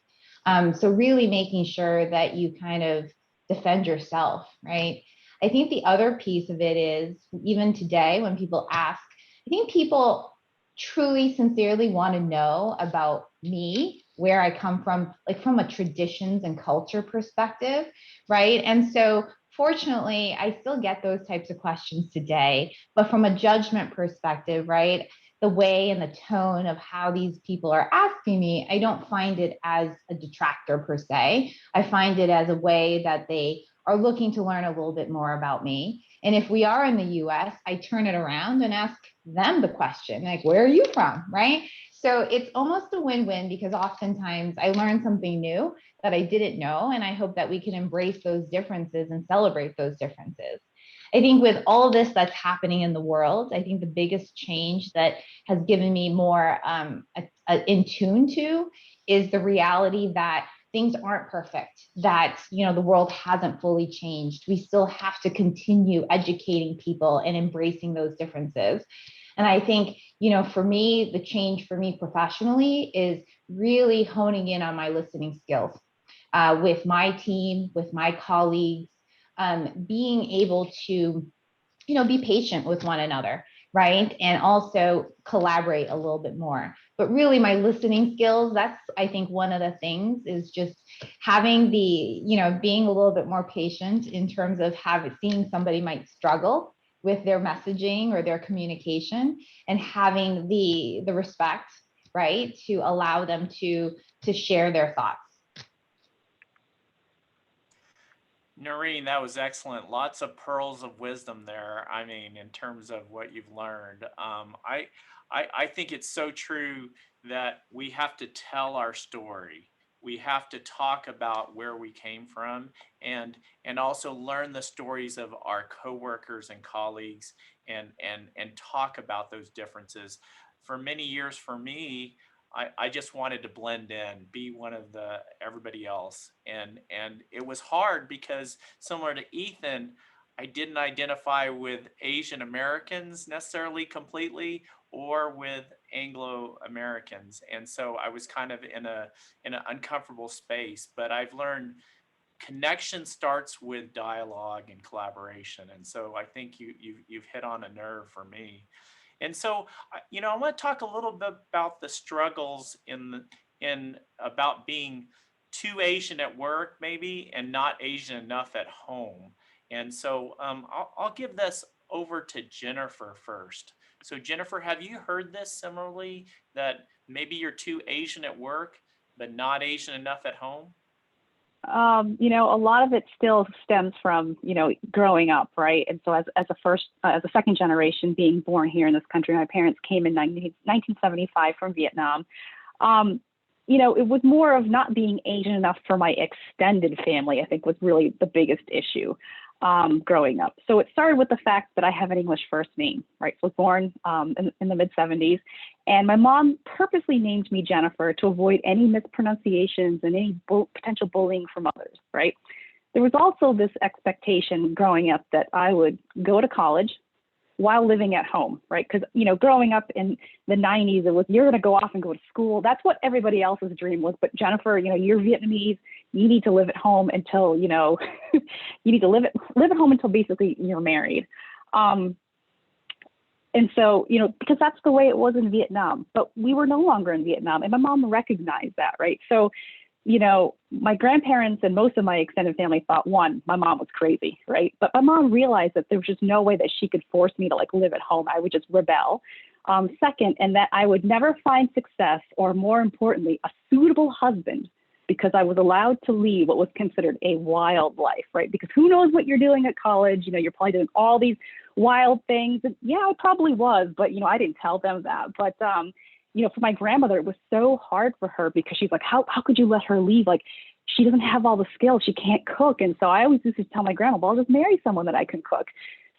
So really making sure that you kind of defend yourself, right? I think the other piece of it is, even today when people ask, I think people truly sincerely want to know about me, where I come from, like from a traditions and culture perspective, right? And so fortunately, I still get those types of questions today, but from a judgment perspective, right? The way and the tone of how these people are asking me, I don't find it as a detractor per se. I find it as a way that they are looking to learn a little bit more about me. And if we are in the US, I turn it around and ask them the question, like, where are you from, right? So it's almost a win-win, because oftentimes I learn something new that I didn't know, and I hope that we can embrace those differences and celebrate those differences. I think with all this that's happening in the world, I think the biggest change that has given me more in tune to is the reality that things aren't perfect, that, you know, the world hasn't fully changed. We still have to continue educating people and embracing those differences. And I think, you know, for me, the change for me professionally is really honing in on my listening skills with my team, with my colleagues, being able to, you know, be patient with one another, right? And also collaborate a little bit more. But really my listening skills, that's, I think, one of the things is just having the, you know, being a little bit more patient in terms of seeing somebody might struggle with their messaging or their communication, and having the respect, right, to allow them to share their thoughts. Noreen, that was excellent. Lots of pearls of wisdom there. I mean, in terms of what you've learned, I think it's so true that we have to tell our story. We have to talk about where we came from, and also learn the stories of our coworkers and colleagues, and talk about those differences. For many years, for me, I just wanted to blend in, be one of everybody else. And it was hard because, similar to Ethan, I didn't identify with Asian Americans necessarily completely, or with Anglo Americans. And so I was kind of in an uncomfortable space. But I've learned connection starts with dialogue and collaboration. And so I think you've hit on a nerve for me. And so, you know, I want to talk a little bit about the struggles in about being too Asian at work, maybe, and not Asian enough at home. And so I'll give this over to Jennifer first. So Jennifer, have you heard this similarly, that maybe you're too Asian at work, but not Asian enough at home? You know, a lot of it still stems from, you know, growing up, right? And so as a second generation being born here in this country, my parents came in 1975 from Vietnam. You know, it was more of not being Asian enough for my extended family, I think, was really the biggest issue growing up. So it started with the fact that I have an English first name, right? So I was born in the mid-70s, and my mom purposely named me Jennifer to avoid any mispronunciations and any potential bullying from others, right? There was also this expectation growing up that I would go to college while living at home, right? Because, you know, growing up in the 90s, it was, you're going to go off and go to school. That's what everybody else's dream was. But Jennifer, you know, you're Vietnamese. You need to live at home until, you know, you need to live at home until basically you're married. And so, you know, because that's the way it was in Vietnam. But we were no longer in Vietnam, and my mom recognized that, right? So, you know, my grandparents and most of my extended family thought, one, my mom was crazy, right? But my mom realized that there was just no way that she could force me to like live at home. I would just rebel. Second, and that I would never find success, or more importantly, a suitable husband, because I was allowed to lead what was considered a wild life, right? Because who knows what you're doing at college? You know, you're probably doing all these wild things. And yeah, I probably was, but, you know, I didn't tell them that. But, you know, for my grandmother, it was so hard for her, because she's like, how could you let her leave? Like, she doesn't have all the skills. She can't cook. And so I always used to tell my grandma, well, I'll just marry someone that I can cook.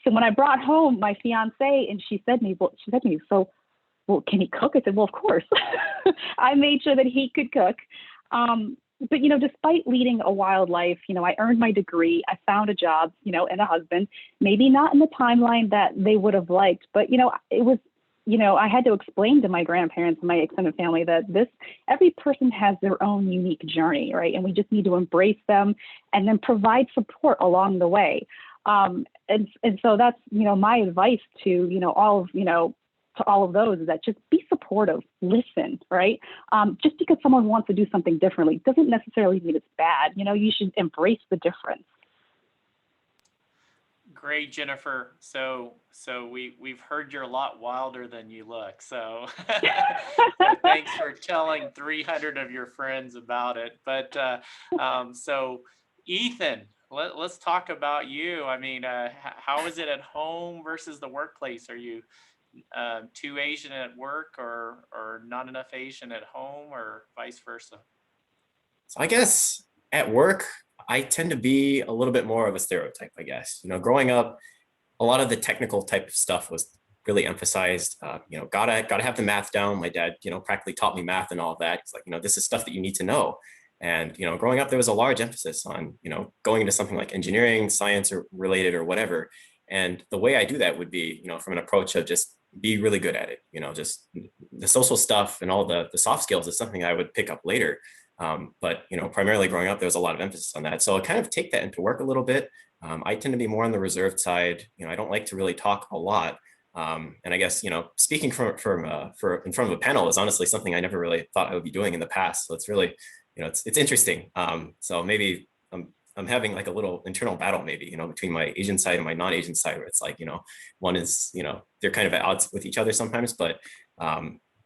So when I brought home my fiance, and she said to me, so, well, can he cook? I said, well, of course. I made sure that he could cook. but, despite leading a wild life, I earned my degree, I found a job, and a husband, maybe not in the timeline that they would have liked, but, it was, I had to explain to my grandparents and my extended family that every person has their own unique journey, right? And we just need to embrace them and then provide support along the way. And so that's, my advice to, to all of those is that just be supportive, listen, right? Just because someone wants to do something differently doesn't necessarily mean it's bad. You should embrace the difference. Great, Jennifer. So we've heard you're a lot wilder than you look. So thanks for telling 300 of your friends about it. But so Ethan, let's talk about you. I mean, how is it at home versus the workplace? Are you too Asian at work or not enough Asian at home or vice versa? So I guess at work, I tend to be a little bit more of a stereotype, I guess. Growing up, a lot of the technical type of stuff was really emphasized. Gotta have the math down. My dad, practically taught me math and all of that. It's like, this is stuff that you need to know. And, growing up, there was a large emphasis on, going into something like engineering, science or related or whatever. And the way I do that would be, from an approach of just be really good at it. Just the social stuff and all the soft skills is something I would pick up later. But, primarily growing up, there was a lot of emphasis on that. So I kind of take that into work a little bit. I tend to be more on the reserved side. I don't like to really talk a lot. And I guess, speaking for in front of a panel is honestly something I never really thought I would be doing in the past. So it's really, it's interesting. So maybe I'm having like a little internal battle, maybe, between my Asian side and my non-Asian side, where it's like, one is, they're kind of at odds with each other sometimes, but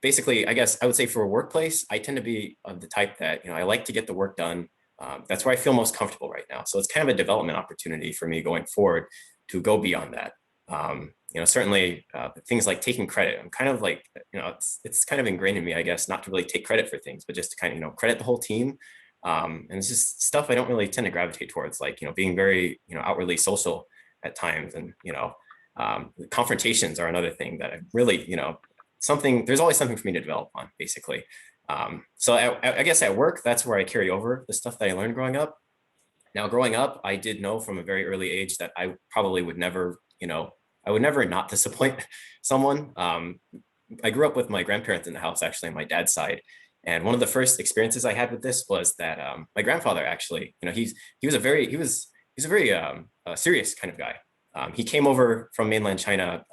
basically, I guess I would say for a workplace, I tend to be of the type that, I like to get the work done. That's where I feel most comfortable right now. So it's kind of a development opportunity for me going forward to go beyond that. Certainly things like taking credit, I'm kind of like, it's kind of ingrained in me, I guess, not to really take credit for things, but just to kind of, credit the whole team. And it's just stuff I don't really tend to gravitate towards, like, being very, outwardly social at times. And, confrontations are another thing that I really, there's always something for me to develop on, basically. So I guess at work, that's where I carry over the stuff that I learned growing up. Now, growing up, I did know from a very early age that I probably would never, I would never not disappoint someone. I grew up with my grandparents in the house, actually, on my dad's side. And one of the first experiences I had with this was that my grandfather actually, he was a very serious kind of guy. He came over from mainland China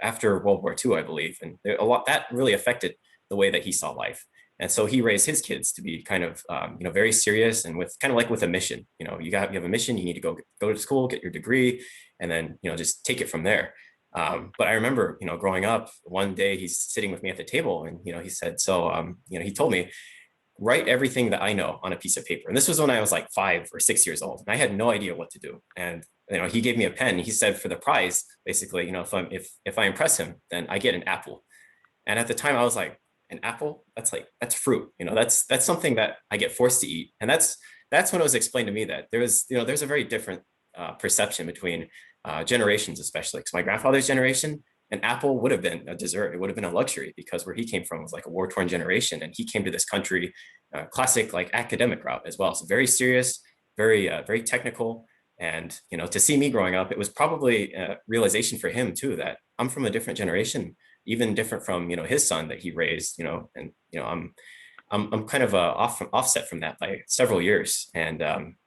after World War II, I believe, and that really affected the way that he saw life. And so he raised his kids to be kind of very serious and with kind of like with a mission. You have a mission. You need to go to school, get your degree, and then just take it from there. But I remember, growing up, one day he's sitting with me at the table and, he said, so, he told me, write everything that I know on a piece of paper. And this was when I was like 5 or 6 years old. And I had no idea what to do. And, he gave me a pen. He said, for the prize, basically, if I impress him, then I get an apple. And at the time I was like, an apple? That's fruit. That's something that I get forced to eat. And that's when it was explained to me that there's a very different perception between generations, especially because my grandfather's generation, an apple would have been a dessert. It would have been a luxury because where he came from was like a war-torn generation, and he came to this country, classic like academic route as well. So very serious, very technical, and to see me growing up, it was probably a realization for him too that I'm from a different generation, even different from his son that he raised, and I'm kind of offset from that by several years, and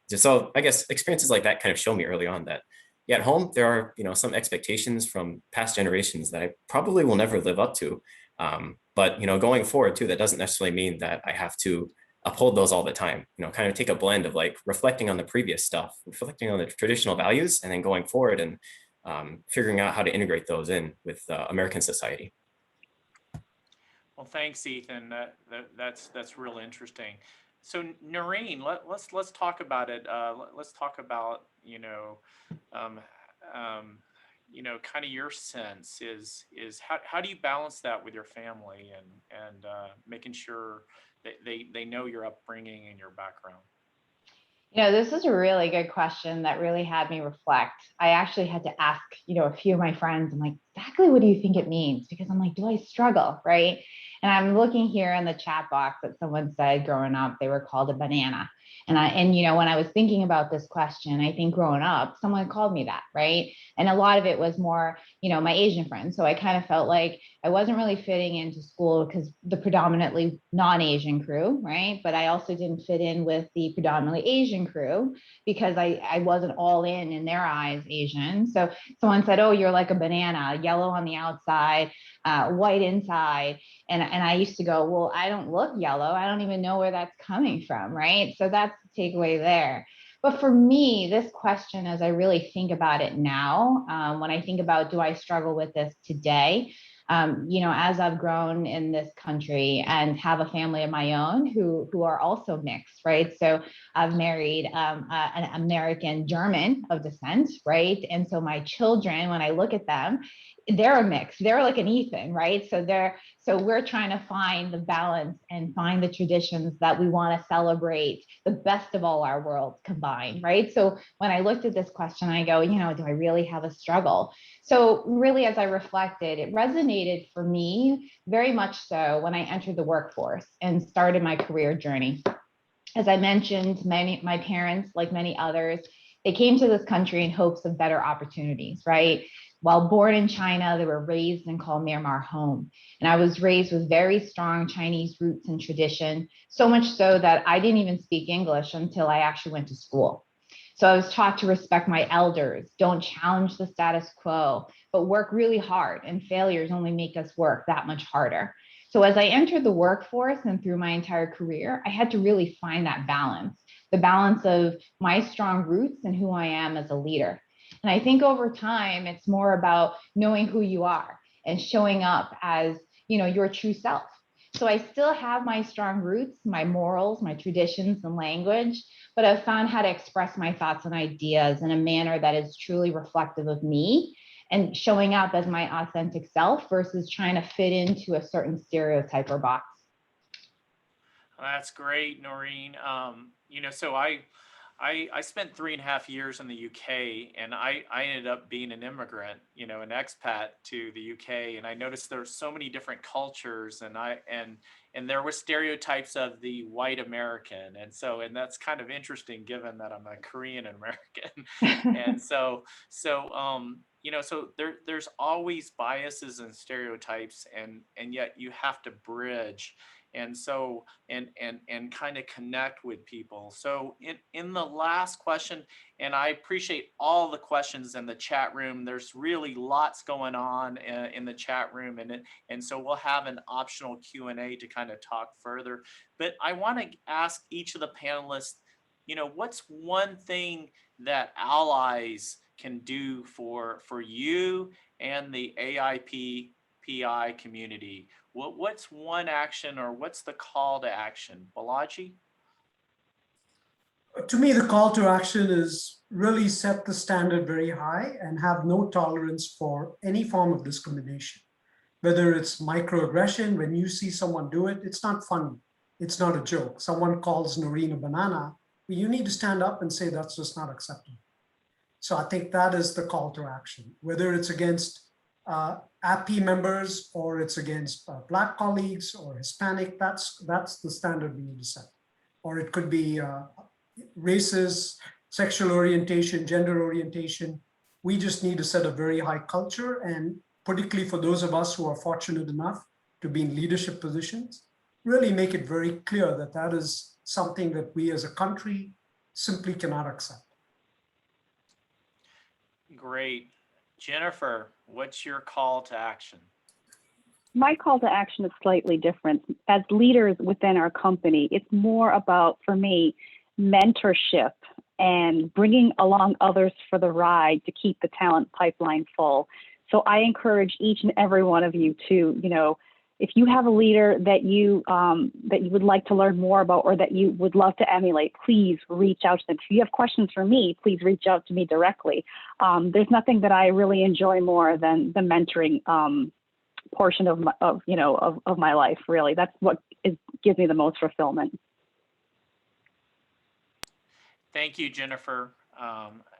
so I guess experiences like that kind of show me early on that. Yeah, at home, there are, some expectations from past generations that I probably will never live up to. But, going forward too, that doesn't necessarily mean that I have to uphold those all the time, kind of take a blend of like reflecting on the previous stuff, reflecting on the traditional values, and then going forward and figuring out how to integrate those in with American society. Well, thanks, Ethan. That's real interesting. So Noreen, let's talk about it. Let's talk about kind of your sense is how do you balance that with your family and making sure that they know your upbringing and your background? This is a really good question that really had me reflect. I actually had to ask, a few of my friends, I'm like, exactly what do you think it means? Because I'm like, do I struggle, right? And I'm looking here in the chat box that someone said growing up, they were called a banana. And you know, when I was thinking about this question, I think growing up, someone called me that, right? And a lot of it was more, you know, my Asian friends. So I kind of felt like I wasn't really fitting into school because the predominantly non-Asian crew, right? But I also didn't fit in with the predominantly Asian crew because I wasn't all in their eyes Asian. So someone said, oh, you're like a banana, yellow on the outside, white inside. And I used to go, well, I don't look yellow. I don't even know where that's coming from, right? So that's the takeaway there. But for me, this question, as I really think about it now, when I think about, do I struggle with this today? You know, as I've grown in this country and have a family of my own who are also mixed, right? So I've married an American German of descent, right? And so my children, when I look at them, they're a mix. They're like an Ethan, right? So we're trying to find the balance and find the traditions that we want to celebrate the best of all our worlds combined, right? So when I looked at this question, I go, you know, do I really have a struggle? So really, as I reflected, it resonated for me very much so when I entered the workforce and started my career journey. As I mentioned, my parents, like many others, they came to this country in hopes of better opportunities, right? While born in China, they were raised and called Myanmar home. And I was raised with very strong Chinese roots and tradition, so much so that I didn't even speak English until I actually went to school. So I was taught to respect my elders, don't challenge the status quo, but work really hard, and failures only make us work that much harder. So as I entered the workforce and through my entire career, I had to really find that balance, the balance of my strong roots and who I am as a leader. And I think over time, it's more about knowing who you are and showing up as, you know, your true self. So I still have my strong roots, my morals, my traditions and language, but I've found how to express my thoughts and ideas in a manner that is truly reflective of me and showing up as my authentic self versus trying to fit into a certain stereotype or box. That's great, Noreen. You know, so I spent 3.5 years in the UK, and I ended up being an immigrant, you know, an expat to the UK, and I noticed there's so many different cultures, and there were stereotypes of the white American, and that's kind of interesting given that I'm a Korean American, and you know, so there's always biases and stereotypes, and yet you have to bridge. And so, and kind of connect with people. So in the last question, and I appreciate all the questions in the chat room. There's really lots going on in the chat room, and so we'll have an optional Q&A to kind of talk further. But I want to ask each of the panelists, you know, what's one thing that allies can do for you and the AIPPI community? What's one action, or what's the call to action? Balaji? To me, the call to action is really set the standard very high and have no tolerance for any form of discrimination. Whether it's microaggression, when you see someone do it, it's not funny. It's not a joke. Someone calls Noreen a banana, you need to stand up and say that's just not acceptable. So I think that is the call to action, whether it's against API members or it's against Black colleagues or Hispanic, that's the standard we need to set. Or it could be races, sexual orientation, gender orientation. We just need to set a very high culture, and particularly for those of us who are fortunate enough to be in leadership positions, really make it very clear that that is something that we as a country simply cannot accept. Great. Jennifer, what's your call to action? My call to action is slightly different. As leaders within our company, it's more about, for me, mentorship and bringing along others for the ride to keep the talent pipeline full. So I encourage each and every one of you to, you know, if you have a leader that you would like to learn more about or that you would love to emulate, please reach out to them. If you have questions for me, please reach out to me directly. There's nothing that I really enjoy more than the mentoring portion of my life. Really, that's what gives me the most fulfillment. Thank you, Jennifer.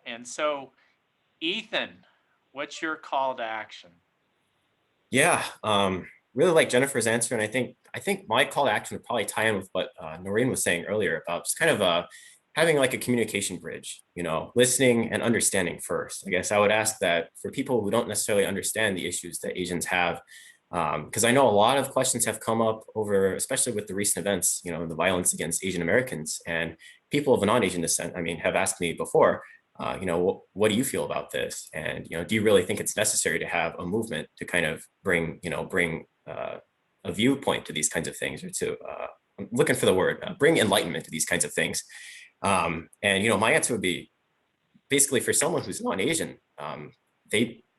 And so, Ethan, what's your call to action? Yeah, really like Jennifer's answer, and I think I think my call to action would probably tie in with what Noreen was saying earlier about just kind of having like a communication bridge, listening and understanding first. I guess I would ask that for people who don't necessarily understand the issues that Asians have, because I know a lot of questions have come up over, especially with the recent events, the violence against Asian Americans, and people of non-Asian descent, have asked me before, what do you feel about this? And, do you really think it's necessary to have a movement to kind of bring a viewpoint to these kinds of things, or to, I'm looking for the word, bring enlightenment to these kinds of things? And, my answer would be basically for someone who's non-Asian,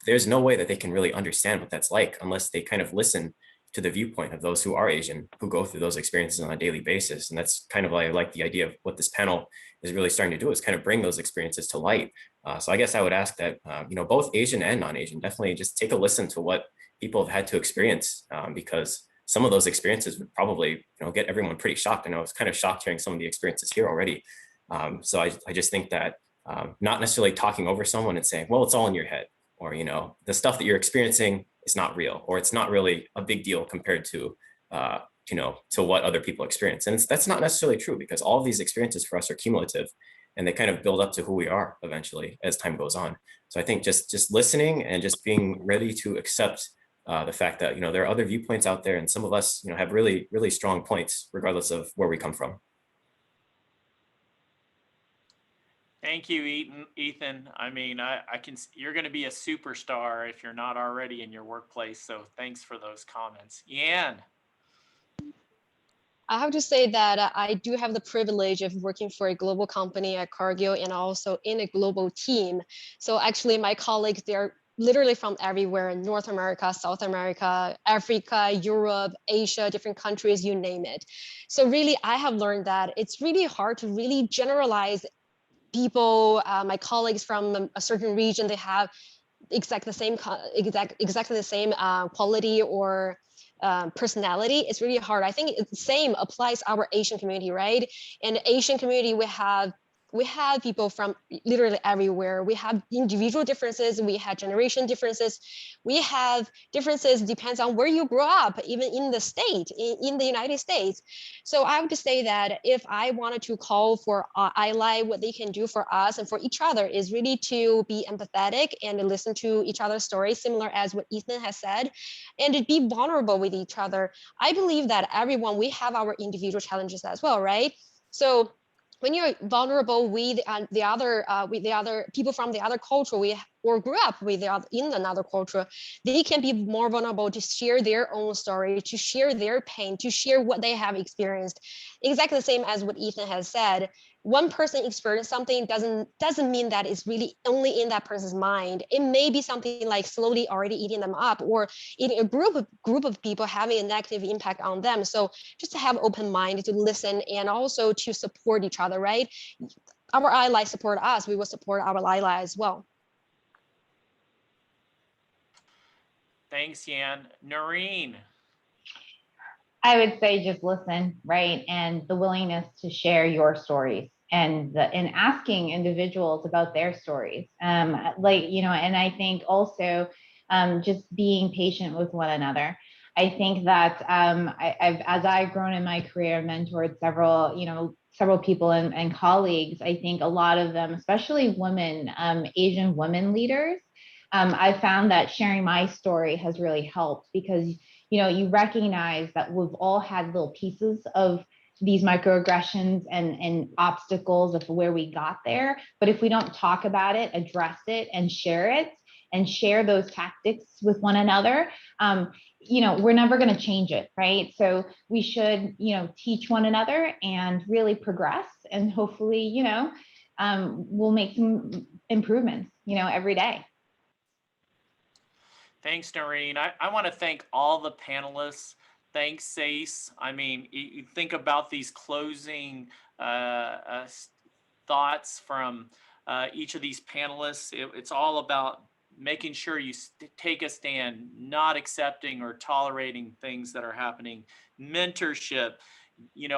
there's no way that they can really understand what that's like unless they kind of listen to the viewpoint of those who are Asian, who go through those experiences on a daily basis. And that's kind of why I like the idea of what this panel is really starting to do, is kind of bring those experiences to light. So I guess I would ask that, both Asian and non-Asian definitely just take a listen to what people have had to experience, because some of those experiences would probably, get everyone pretty shocked. And I was kind of shocked hearing some of the experiences here already. So I just think that not necessarily talking over someone and saying, well, it's all in your head, or, the stuff that you're experiencing is not real, or it's not really a big deal compared to, to what other people experience. And that's not necessarily true, because all of these experiences for us are cumulative, and they kind of build up to who we are eventually as time goes on. So I think just listening and just being ready to accept the fact that, there are other viewpoints out there, and some of us, have really, really strong points regardless of where we come from. Thank you, Ethan. I can. You're going to be a superstar if you're not already in your workplace. So thanks for those comments. Yan. I have to say that I do have the privilege of working for a global company at Cargill, and also in a global team. So actually my colleagues, they're literally from everywhere in North America, South America, Africa, Europe, Asia, different countries, you name it. So really, I have learned that it's really hard to really generalize people, my colleagues from a certain region, they have exactly the same quality or personality. It's really hard. I think it's the same applies our Asian community, right? In the Asian community, we have people from literally everywhere. We have individual differences. We have generation differences. We have differences depends on where you grow up, even in the state, in the United States. So I would say that if I wanted to call for ally, what they can do for us and for each other is really to be empathetic and listen to each other's stories, similar as what Ethan has said, and to be vulnerable with each other. I believe that everyone, we have our individual challenges as well, right? So when you're vulnerable with the other people from the other culture, or grew up with in another culture, they can be more vulnerable to share their own story, to share their pain, to share what they have experienced. Exactly the same as what Ethan has said. One person experienced something doesn't mean that it's really only in that person's mind. It may be something like slowly already eating them up, or eating a group of people having a negative impact on them. So just to have open mind, to listen, and also to support each other, right? Our allies support us, we will support our ally as well. Thanks, Yan. Noreen. I would say just listen, right? And the willingness to share your stories, and asking individuals about their stories. And I think also just being patient with one another. I think that as I've grown in my career, mentored several people and colleagues, I think a lot of them, especially women, Asian women leaders, I found that sharing my story has really helped, because you recognize that we've all had little pieces of these microaggressions and obstacles of where we got there. But if we don't talk about it, address it, and share those tactics with one another, we're never going to change it, right? So we should, teach one another and really progress, and hopefully, we'll make some improvements, every day. Thanks, Noreen. I want to thank all the panelists. Thanks, Sace. You think about these closing thoughts from each of these panelists. It's all about making sure you take a stand, not accepting or tolerating things that are happening. Mentorship,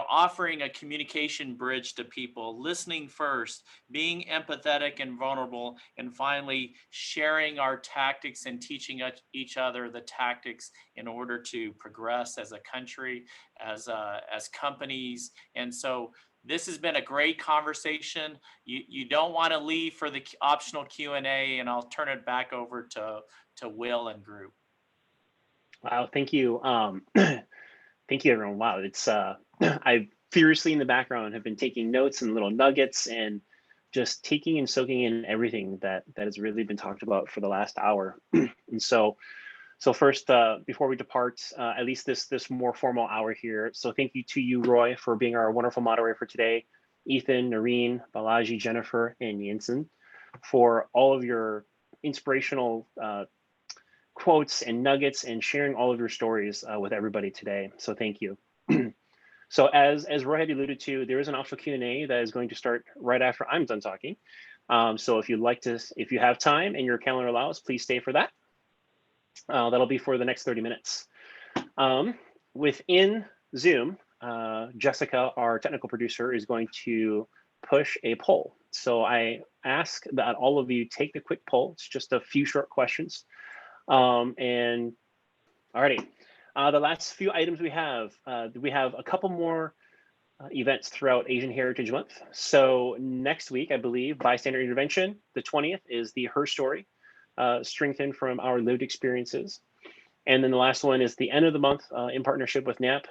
offering a communication bridge to people, listening first, being empathetic and vulnerable, and finally sharing our tactics and teaching each other the tactics in order to progress as a country, as companies. And so this has been a great conversation. You don't want to leave for the optional Q&A, and I'll turn it back over to Will and group. Wow, thank you. Thank you, everyone. Wow, it's I furiously in the background have been taking notes and little nuggets and just taking and soaking in everything that has really been talked about for the last hour. And so first, before we depart, at least this more formal hour here. So thank you to you, Roy, for being our wonderful moderator for today. Ethan, Noreen, Balaji, Jennifer, and Jensen, for all of your inspirational quotes and nuggets and sharing all of your stories with everybody today. So thank you. So as Roy had alluded to, there is an optional Q&A that is going to start right after I'm done talking. So if you have time and your calendar allows, please stay for that. That'll be for the next 30 minutes. Within Zoom, Jessica, our technical producer, is going to push a poll. So I ask that all of you take the quick poll. It's just a few short questions. And alrighty, the last few items we have a couple more events throughout Asian Heritage Month. So next week, I believe, Bystander Intervention, the 20th, is the Her Story, strengthened from our lived experiences. And then the last one is the end of the month in partnership with NAP,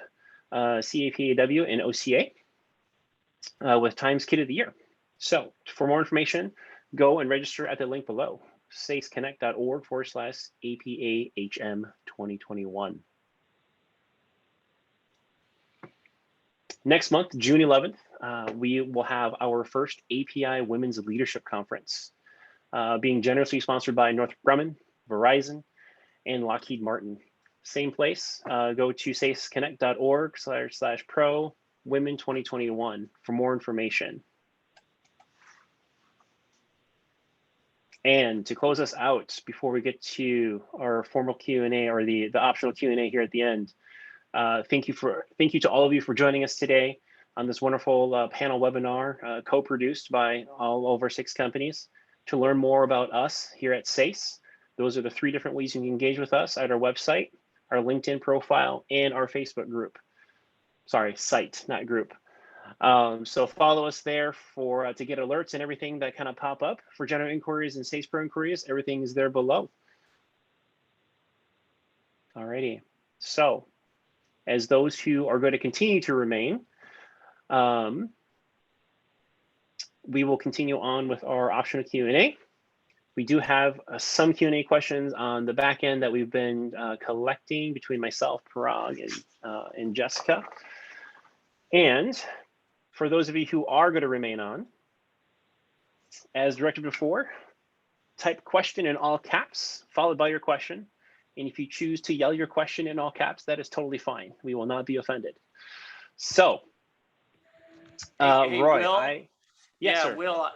CAPAW, and OCA with Times Kid of the Year. So for more information, go and register at the link below, saceconnect.org/APAHM 2021. Next month, June 11th, we will have our first API Women's Leadership Conference, being generously sponsored by Northrop Grumman, Verizon, and Lockheed Martin. Same place, go to saceconnect.org/pro women 2021 for more information. And to close us out before we get to our formal Q&A or the optional Q&A here at the end, thank you to all of you for joining us today on this wonderful panel webinar co-produced by all over 6 companies. To learn more about us here at SACE, those are the 3 different ways you can engage with us at our website, our LinkedIn profile, and our Facebook group. Sorry, site, not group. So follow us there to get alerts and everything that kind of pop up for general inquiries and SACE Pro inquiries. Everything is there below. Alrighty. So as those who are going to continue to remain, we will continue on with our optional Q&A. We do have some Q&A questions on the back end that we've been collecting between myself, Parag, and Jessica. And for those of you who are going to remain on, as directed before, type question in all caps, followed by your question. And if you choose to yell your question in all caps, that is totally fine. We will not be offended. So, Hey, Roy, Will? Yes, sir. Will,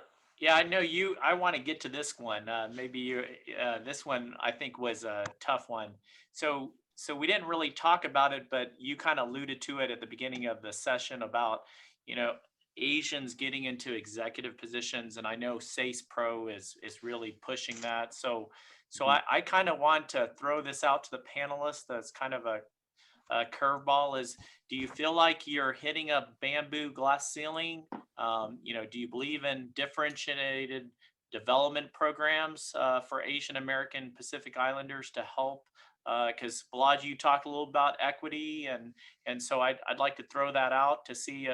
I know you, I want to get to this one. This one I think was a tough one. So we didn't really talk about it, but you kind of alluded to it at the beginning of the session about, Asians getting into executive positions. And I know SACE Pro is really pushing that. So I kind of want to throw this out to the panelists. That's kind of a curveball. Is, do you feel like you're hitting a bamboo glass ceiling? Do you believe in differentiated development programs for Asian American Pacific Islanders to help? Because Balaji, you talked a little about equity, and so I'd like to throw that out to see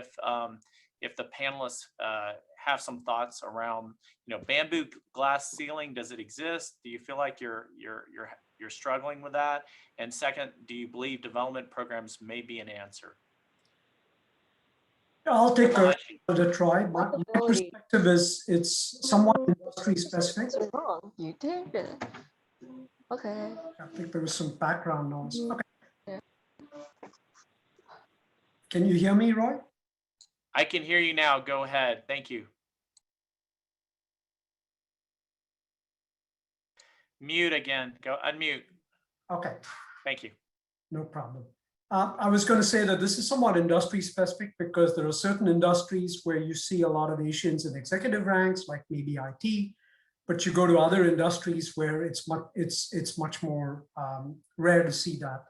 if the panelists have some thoughts around, bamboo glass ceiling. Does it exist? Do you feel like you're struggling with that? And second, do you believe development programs may be an answer? I'll take a try. My perspective is it's somewhat industry specific. Wrong. You did it. Okay. I think there was some background noise. Okay. Yeah. Can you hear me, Roy? I can hear you now. Go ahead. Thank you. Mute again. Go unmute. Okay. Thank you. No problem. I was going to say that this is somewhat industry specific because there are certain industries where you see a lot of Asians in executive ranks, like maybe IT, but you go to other industries where it's much more rare to see that.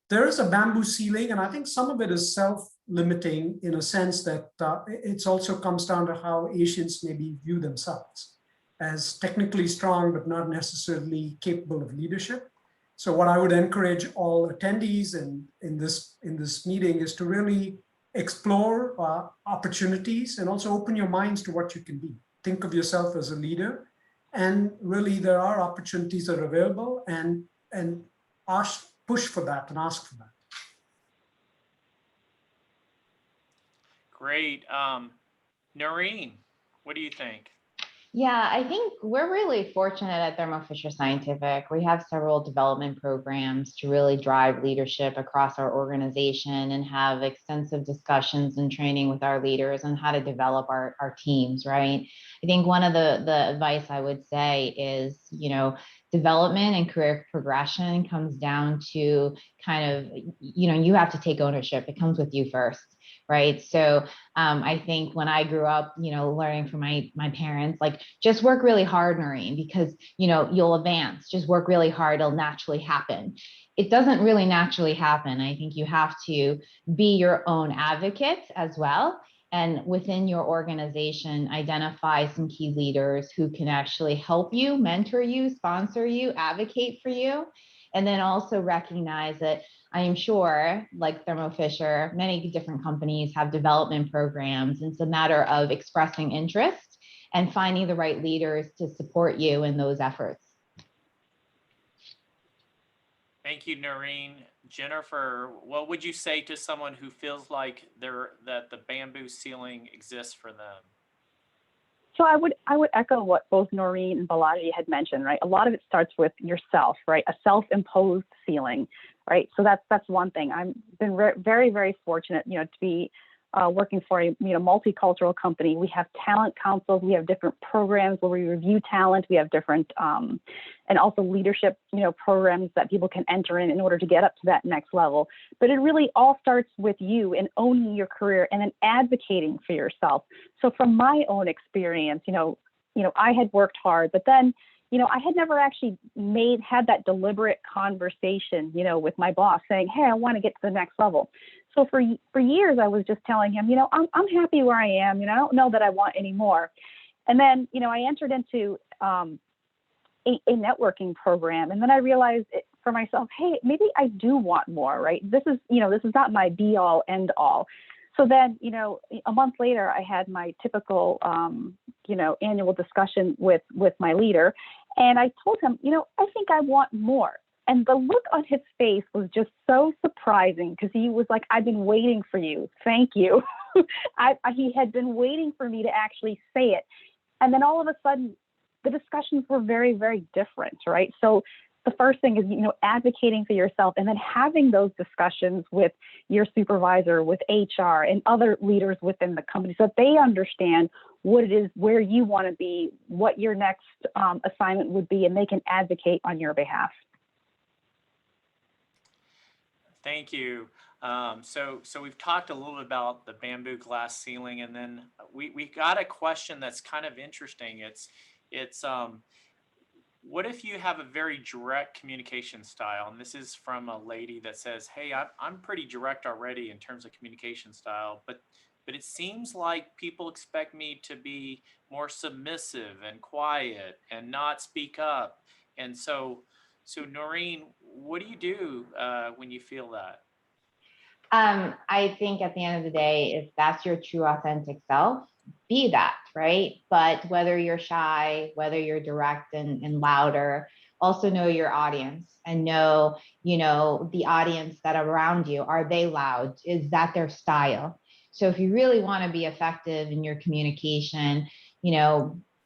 There is a bamboo ceiling, and I think some of it is self-limiting in a sense that it also comes down to how Asians maybe view themselves as technically strong, but not necessarily capable of leadership. So what I would encourage all attendees in this meeting is to really explore opportunities and also open your minds to what you can be. Think of yourself as a leader, and really there are opportunities that are available, and push for that and ask for that. Great. Noreen, what do you think? Yeah, I think we're really fortunate at Thermo Fisher Scientific. We have several development programs to really drive leadership across our organization and have extensive discussions and training with our leaders on how to develop our teams, right? I think one of the advice I would say is, development and career progression comes down to kind of, you have to take ownership. It comes with you first. Right. So I think when I grew up, learning from my parents, like, just work really hard, Noreen, because, you'll advance. Just work really hard. It'll naturally happen. It doesn't really naturally happen. I think you have to be your own advocate as well. And within your organization, identify some key leaders who can actually help you, mentor you, sponsor you, advocate for you. And then also recognize that I am sure, like Thermo Fisher, many different companies have development programs. It's a matter of expressing interest and finding the right leaders to support you in those efforts. Thank you, Noreen. Jennifer, what would you say to someone who feels like that the bamboo ceiling exists for them? So I would echo what both Noreen and Balaji had mentioned, right? A lot of it starts with yourself, right? A self-imposed ceiling, right? So that's one thing. I've been very, very fortunate, to be working for a multicultural company. We have talent councils. We have different programs where we review talent. We have different and also leadership programs that people can enter in order to get up to that next level. But it really all starts with you and owning your career and then advocating for yourself. So from my own experience, I had worked hard, but then I had never actually had that deliberate conversation, with my boss saying, hey, I want to get to the next level. So for years, I was just telling him, I'm happy where I am. I don't know that I want any more. And then, I entered into a networking program. And then I realized for myself, hey, maybe I do want more, right? This is not my be all end all. So then, a month later, I had my typical, annual discussion with my leader. And I told him, I think I want more. And the look on his face was just so surprising because he was like, I've been waiting for you. Thank you. He had been waiting for me to actually say it. And then all of a sudden, the discussions were very, very different, right? So the first thing is, advocating for yourself and then having those discussions with your supervisor, with HR and other leaders within the company so that they understand what it is, where you want to be, what your next assignment would be, and they can advocate on your behalf. Thank you. So we've talked a little bit about the bamboo glass ceiling, and then we got a question that's kind of interesting. It's what if you have a very direct communication style? And this is from a lady that says, hey, I'm pretty direct already in terms of communication style, but it seems like people expect me to be more submissive and quiet and not speak up. And so Noreen, what do you do when you feel that? I think at the end of the day, if that's your true authentic self, be that, right? But whether you're shy, whether you're direct and louder, also know your audience and know, the audience that are around you. Are they loud? Is that their style? So if you really want to be effective in your communication,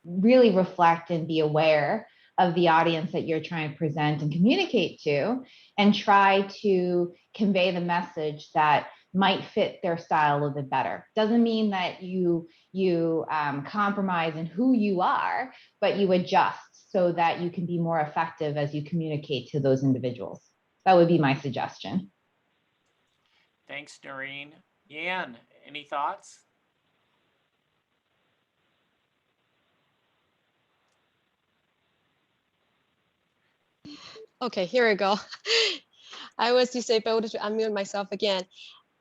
really reflect and be aware of the audience that you're trying to present and communicate to, and try to convey the message that might fit their style a little bit better. Doesn't mean that you compromise in who you are, but you adjust so that you can be more effective as you communicate to those individuals. That would be my suggestion. Thanks, Noreen. Yan, any thoughts? Okay, here we go. I was disabled to unmute myself again.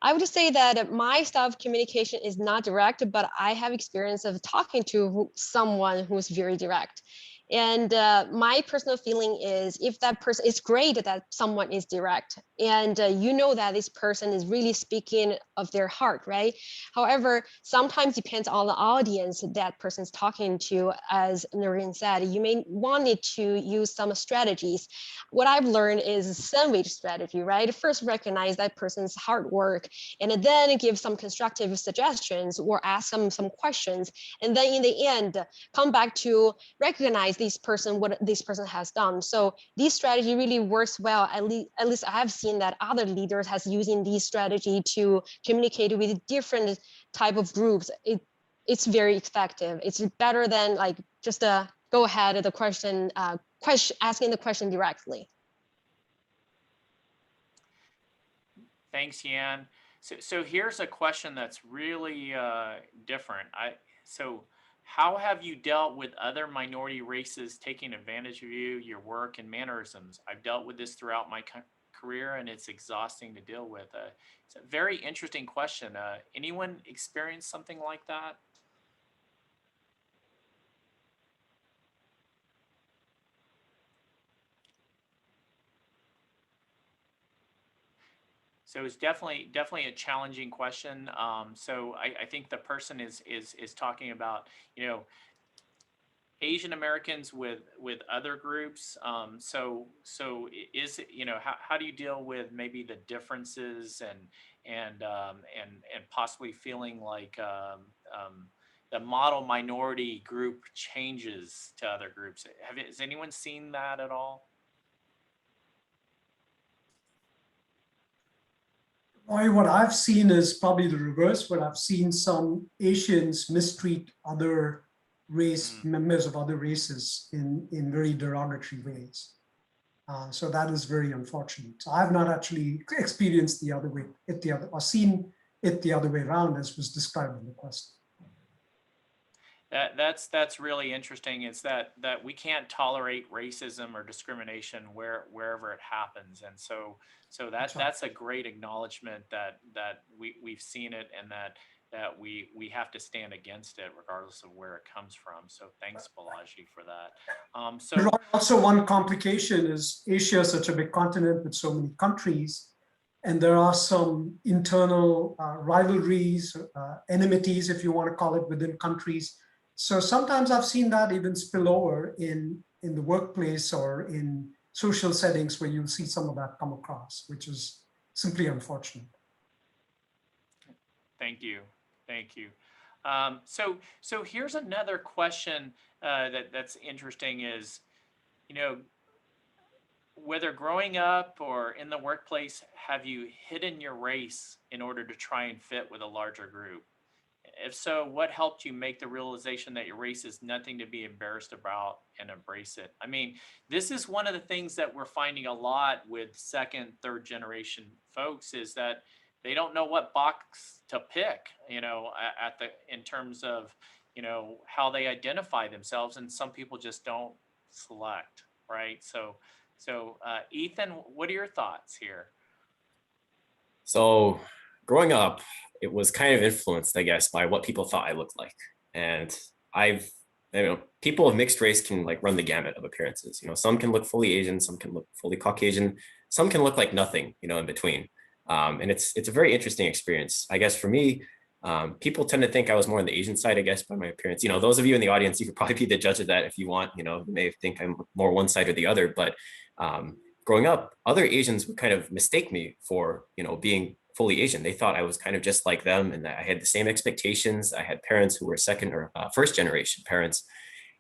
I would say that my style of communication is not direct, but I have experience of talking to someone who's very direct. And my personal feeling is if that person, it's great that someone is direct and you know that this person is really speaking of their heart, right? However, sometimes depends on the audience that person's talking to. As Noreen said, you may want to use some strategies. What I've learned is sandwich strategy, right? First recognize that person's hard work and then give some constructive suggestions or ask them some questions. And then in the end, come back to recognize what this person has done. So this strategy really works well. At least I have seen that other leaders has using this strategy to communicate with different type of groups. It's very effective. It's better than like just go ahead at the question, asking the question directly. Thanks, Yan. So here's a question that's really different. So how have you dealt with other minority races taking advantage of you, your work, and mannerisms? I've dealt with this throughout my career, and it's exhausting to deal with. It's a very interesting question. Anyone experienced something like that? So it's definitely a challenging question. So I think the person is talking about, you know, Asian Americans with other groups. So is, you know, how do you deal with maybe the differences and possibly feeling like the model minority group changes to other groups? Has anyone seen that at all? What I've seen is probably the reverse, but I've seen some Asians mistreat other members of other races in very derogatory ways. So that is very unfortunate. So I've not actually experienced the other way, or seen it the other way around as was described in the question. That's really interesting. It's that we can't tolerate racism or discrimination wherever it happens, and so that's a great acknowledgement that we've seen it, and that we have to stand against it regardless of where it comes from. So thanks, Balaji, for that. So also one complication is Asia is such a big continent with so many countries, and there are some internal rivalries, enmities, if you want to call it, within countries. So sometimes I've seen that even spill over in the workplace or in social settings where you'll see some of that come across, which is simply unfortunate. Thank you. So here's another question that's interesting is, you know, whether growing up or in the workplace, have you hidden your race in order to try and fit with a larger group? If so, what helped you make the realization that your race is nothing to be embarrassed about and embrace it? I mean, this is one of the things that we're finding a lot with second, third generation folks is that they don't know what box to pick, you know, in terms of, you know, how they identify themselves, and some people just don't select, right? So Ethan, what are your thoughts here? So growing up, it was kind of influenced, I guess, by what people thought I looked like. And people of mixed race can like run the gamut of appearances. You know, some can look fully Asian, some can look fully Caucasian, some can look like nothing, you know, in between. And it's a very interesting experience. I guess for me, people tend to think I was more on the Asian side, I guess, by my appearance. You know, those of you in the audience, you could probably be the judge of that if you want. You know, you may think I'm more one side or the other. But growing up, other Asians would kind of mistake me for, you know, being fully Asian. They thought I was kind of just like them and that I had the same expectations. I had parents who were second or first generation parents.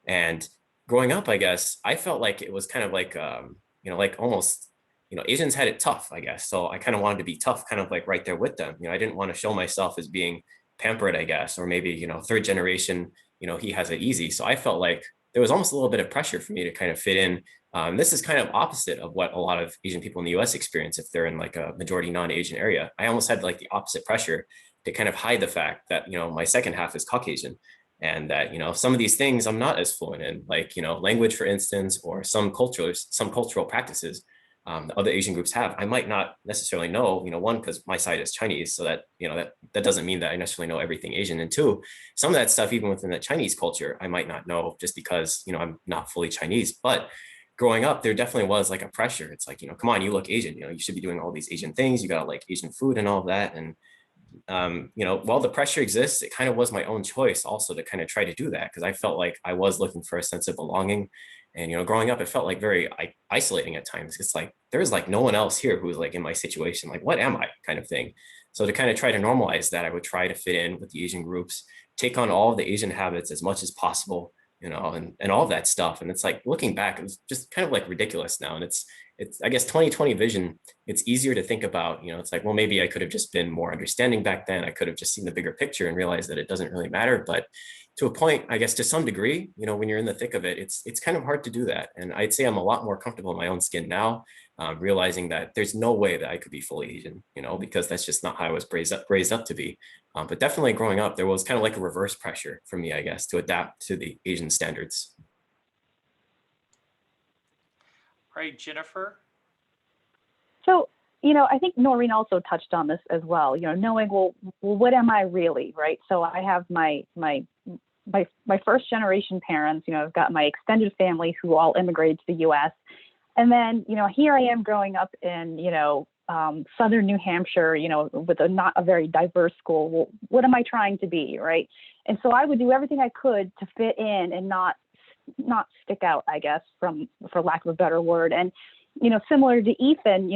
And growing up, I guess, I felt like it was kind of like, you know, like almost, you know, Asians had it tough, I guess. So I kind of wanted to be tough, kind of like right there with them. You know, I didn't want to show myself as being pampered, I guess, or maybe, you know, third generation, you know, he has it easy. So I felt like there was almost a little bit of pressure for me to kind of fit in. This is kind of opposite of what a lot of Asian people in the US experience if they're in like a majority non-Asian area. I almost had like the opposite pressure to kind of hide the fact that, my second half is Caucasian, and that, some of these things I'm not as fluent in, like, language, for instance, or some cultural practices that other Asian groups have. I might not necessarily know, one, because my side is Chinese, so that, that doesn't mean that I necessarily know everything Asian. And two, some of that stuff, even within the Chinese culture, I might not know just because, I'm not fully Chinese. But growing up, there definitely was like a pressure. It's like, come on, you look Asian, you should be doing all these Asian things. You got like Asian food and all of that. And while the pressure exists, it kind of was my own choice also to kind of try to do that, because I felt like I was looking for a sense of belonging. And, growing up, it felt like very isolating at times. It's like, there's like no one else here who's like in my situation, like, what am I, kind of thing. So to kind of try to normalize that, I would try to fit in with the Asian groups, take on all of the Asian habits as much as possible, and all of that stuff. And it's like, looking back, it was just kind of like ridiculous now. And it's, I guess, 2020 vision, it's easier to think about, it's like, well, maybe I could have just been more understanding back then. I could have just seen the bigger picture and realized that it doesn't really matter. But to a point, I guess, to some degree, when you're in the thick of it, it's kind of hard to do that. And I'd say I'm a lot more comfortable in my own skin now, realizing that there's no way that I could be fully Asian, because that's just not how I was raised up to be. But definitely growing up, there was kind of like a reverse pressure for me, I guess, to adapt to the Asian standards. All right, Jennifer. So, I think Noreen also touched on this as well, knowing, well, what am I really, right? So I have my first generation parents, I've got my extended family who all immigrated to the US. And then, here I am growing up in, Southern New Hampshire, with not a very diverse school. Well, what am I trying to be, right? And so I would do everything I could to fit in and not stick out, I guess, for lack of a better word. And, similar to Ethan,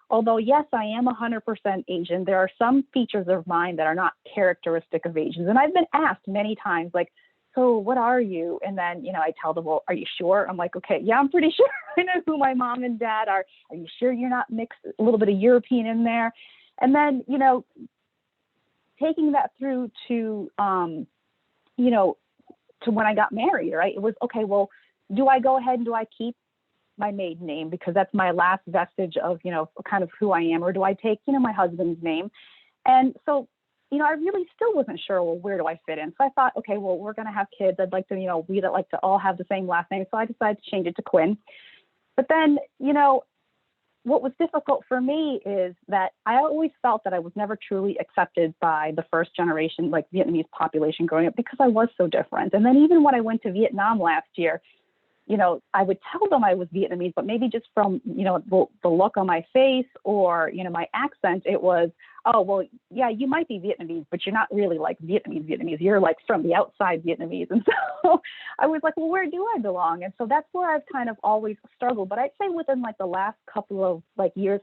although yes, I am 100% Asian, there are some features of mine that are not characteristic of Asians. And I've been asked many times, like, so what are you? And then, I tell them, well, are you sure? I'm like, okay, yeah, I'm pretty sure I know who my mom and dad are. Are you sure you're not mixed a little bit of European in there? And then, taking that through to, to when I got married, right? It was, okay, well, do I go ahead and do I keep my maiden name because that's my last vestige of, kind of who I am, or do I take, my husband's name? And so, I really still wasn't sure, well, where do I fit in? So I thought, okay, well, we're going to have kids. I'd like to, we'd like to all have the same last name. So I decided to change it to Quinn. But then, what was difficult for me is that I always felt that I was never truly accepted by the first generation, like Vietnamese population growing up, because I was so different. And then even when I went to Vietnam last year, I would tell them I was Vietnamese, but maybe just from, the look on my face or, my accent, it was, oh, well, yeah, you might be Vietnamese, but you're not really like Vietnamese. You're like from the outside Vietnamese. And so I was like, well, where do I belong? And so that's where I've kind of always struggled. But I'd say within like the last couple of years,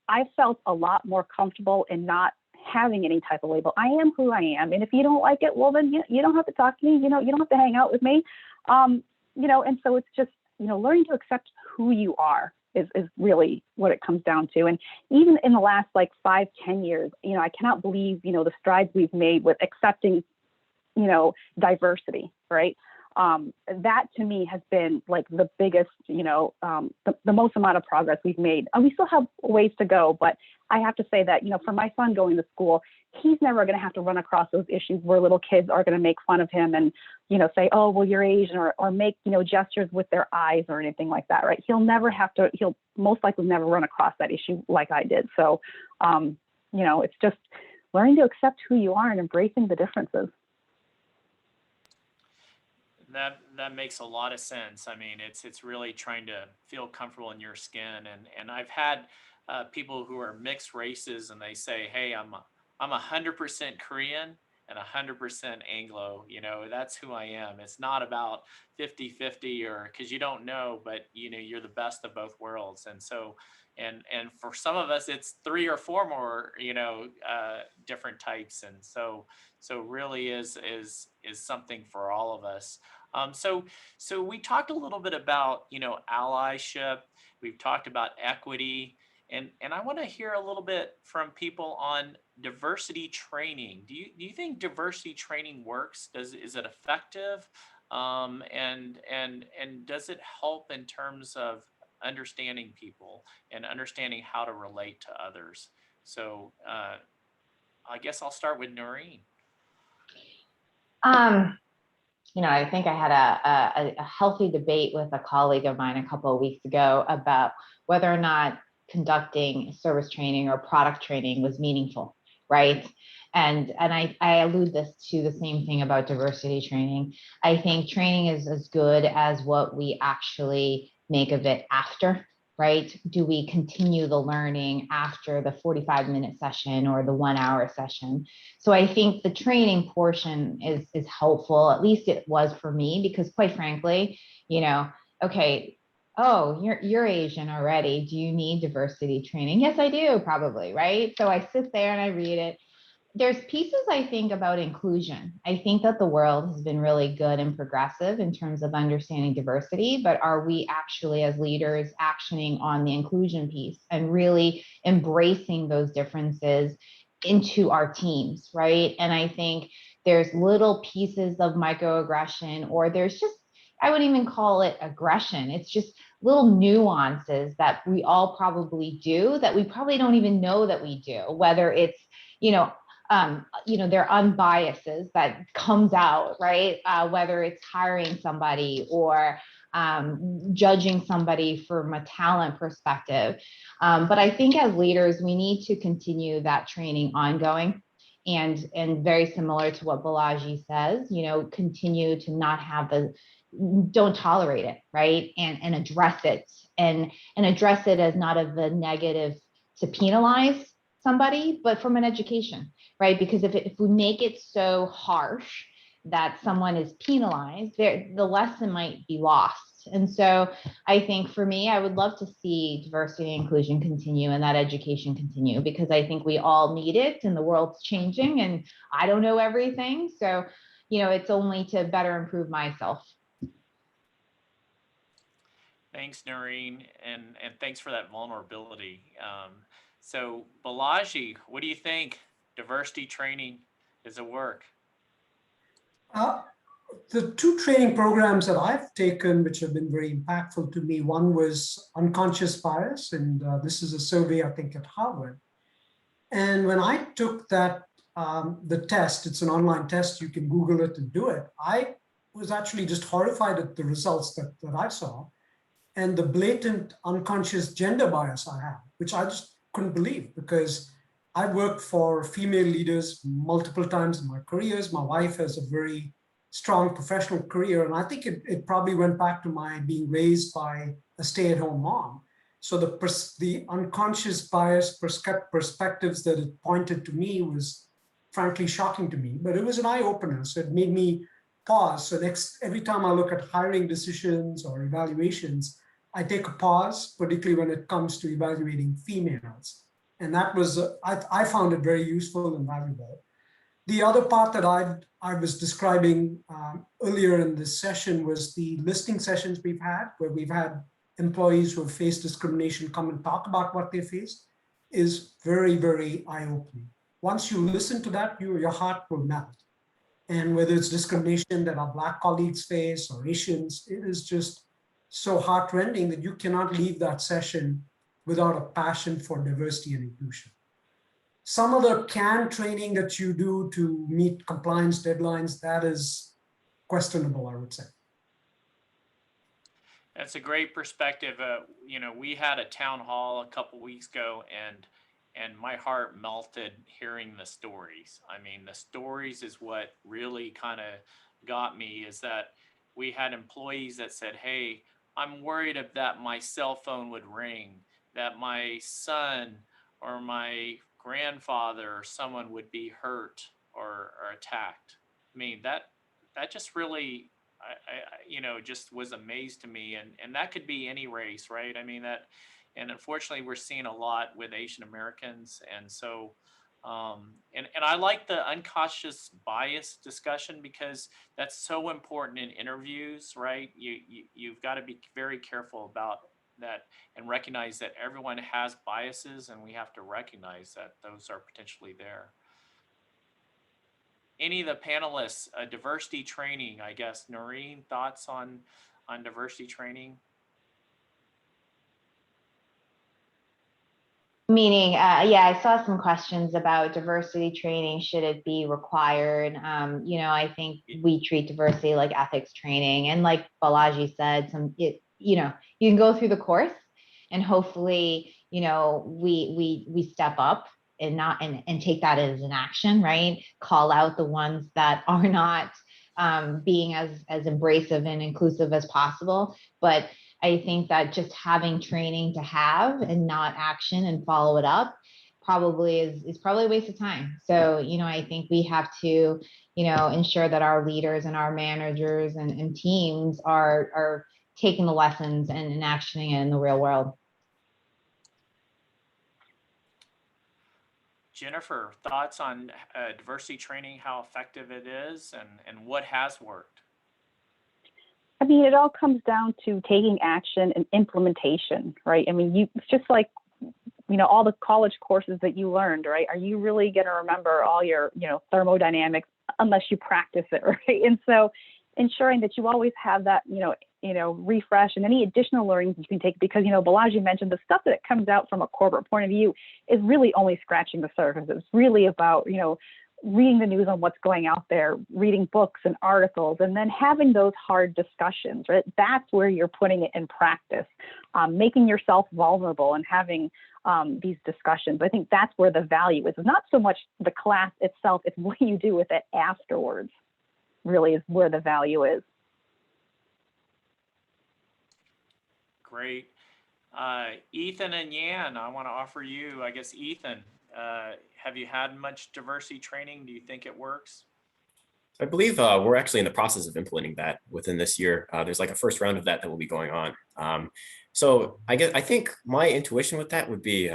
I felt a lot more comfortable in not having any type of label. I am who I am. And if you don't like it, well, then you don't have to talk to me. You don't have to hang out with me. And so it's just, learning to accept who you are is really what it comes down to. And even in the last 5-10 years, I cannot believe, the strides we've made with accepting, diversity, right? That to me has been like the biggest, the most amount of progress we've made. And we still have ways to go, but I have to say that, for my son going to school, he's never going to have to run across those issues where little kids are going to make fun of him and, say, oh, well, you're Asian, or make, gestures with their eyes or anything like that, right? He'll most likely never run across that issue like I did. So, it's just learning to accept who you are and embracing the differences. That makes a lot of sense. I mean, it's really trying to feel comfortable in your skin. And I've had people who are mixed races, and they say, hey, I'm 100% Korean and 100% Anglo, that's who I am. It's not about 50-50 or because you don't know, but you're the best of both worlds. And so, and for some of us, it's 3 or 4 more, different types. And so really is something for all of us. So we talked a little bit about, allyship. We've talked about equity. And I want to hear a little bit from people on diversity training. Do you think diversity training works? Is it effective? And does it help in terms of understanding people and understanding how to relate to others? So I guess I'll start with Noreen. I think I had a healthy debate with a colleague of mine a couple of weeks ago about whether or not conducting service training or product training was meaningful, right? And I allude this to the same thing about diversity training. I think training is as good as what we actually make of it after, right? Do we continue the learning after the 45-minute session or the 1-hour session? So I think the training portion is helpful, at least it was for me, because quite frankly, okay, oh, you're Asian already. Do you need diversity training? Yes, I do, probably, right? So I sit there and I read it. There's pieces I think about inclusion. I think that the world has been really good and progressive in terms of understanding diversity, but are we actually as leaders actioning on the inclusion piece and really embracing those differences into our teams, right? And I think there's little pieces of microaggression, or there's just, I wouldn't even call it aggression. It's just little nuances that we all probably do that we probably don't even know that we do, whether it's, their unbiases that comes out, right? Whether it's hiring somebody or judging somebody from a talent perspective. But I think as leaders, we need to continue that training ongoing. And very similar to what Balaji says, continue to not have don't tolerate it, right? And address it and address it as not of the negative to penalize somebody, but from an education, right? Because if we make it so harsh that someone is penalized, the lesson might be lost. And so I think for me, I would love to see diversity and inclusion continue and that education continue, because I think we all need it and the world's changing and I don't know everything. So, it's only to better improve myself. Thanks, Noreen, and thanks for that vulnerability. So Balaji, what do you think? Diversity training, does it work? The two training programs that I've taken, which have been very impactful to me, one was unconscious bias, and this is a survey, I think, at Harvard. And when I took that, the test, it's an online test, you can Google it and do it. I was actually just horrified at the results that I saw and the blatant unconscious gender bias I have, which I just couldn't believe, because I worked for female leaders multiple times in my careers. My wife has a very strong professional career, and I think it probably went back to my being raised by a stay-at-home mom. So the unconscious bias perspectives that it pointed to me was frankly shocking to me, but it was an eye-opener. So it made me pause. So every time I look at hiring decisions or evaluations, I take a pause, particularly when it comes to evaluating females. And that was, I found it very useful and valuable. The other part that I was describing earlier in this session was the listening sessions we've had, where we've had employees who have faced discrimination come and talk about what they faced, is very, very eye-opening. Once you listen to that, your heart will melt. And whether it's discrimination that our Black colleagues face or Asians, it is just so heartrending that you cannot leave that session without a passion for diversity and inclusion. Some of the canned training that you do to meet compliance deadlines, that is questionable, I would say. That's a great perspective. We had a town hall a couple weeks ago, and my heart melted hearing the stories. I mean, the stories is what really kind of got me, is that we had employees that said, hey, I'm worried that my cell phone would ring, that my son or my grandfather or someone would be hurt or attacked. I mean, that just really, just was amazed to me. And that could be any race, right? I mean, and unfortunately we're seeing a lot with Asian Americans. And so, and I like the unconscious bias discussion, because that's so important in interviews, right? You've got to be very careful about that and recognize that everyone has biases, and we have to recognize that those are potentially there. any of the panelists, diversity training, I guess. Noreen, thoughts on diversity training? Meaning, yeah, I saw some questions about diversity training. Should it be required? I think we treat diversity like ethics training. And like Balaji said, you can go through the course and hopefully, we step up and and take that as an action, right? Call out the ones that are not being as embracive and inclusive as possible. But I think that just having training to have and not action and follow it up probably is probably a waste of time. So, I think we have to, ensure that our leaders and our managers and teams are taking the lessons and actioning it in the real world. Jennifer, thoughts on diversity training, how effective it is and what has worked? I mean, it all comes down to taking action and implementation, right? I mean, it's just like, all the college courses that you learned, right? Are you really going to remember all your, thermodynamics unless you practice it, right? And so ensuring that you always have that, refresh and any additional learnings you can take, because, Balaji mentioned the stuff that comes out from a corporate point of view is really only scratching the surface. It's really about, reading the news on what's going out there, reading books and articles, and then having those hard discussions, right? That's where you're putting it in practice, making yourself vulnerable and having these discussions. I think that's where the value is. It's not so much the class itself, it's what you do with it afterwards, really is where the value is. Great. Ethan and Yan, I want to offer you, I guess, Ethan, have you had much diversity training? Do you think it works? I believe we're actually in the process of implementing that within this year. There's like a first round of that will be going on. So I think my intuition with that would be,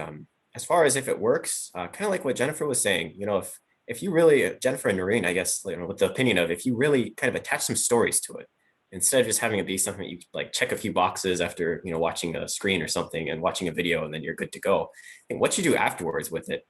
as far as if it works, kind of like what Jennifer was saying, if you really, Jennifer and Noreen, I guess, with the opinion of, if you really kind of attach some stories to it, instead of just having it be something that you like check a few boxes after, watching a screen or something and watching a video and then you're good to go. And what you do afterwards with it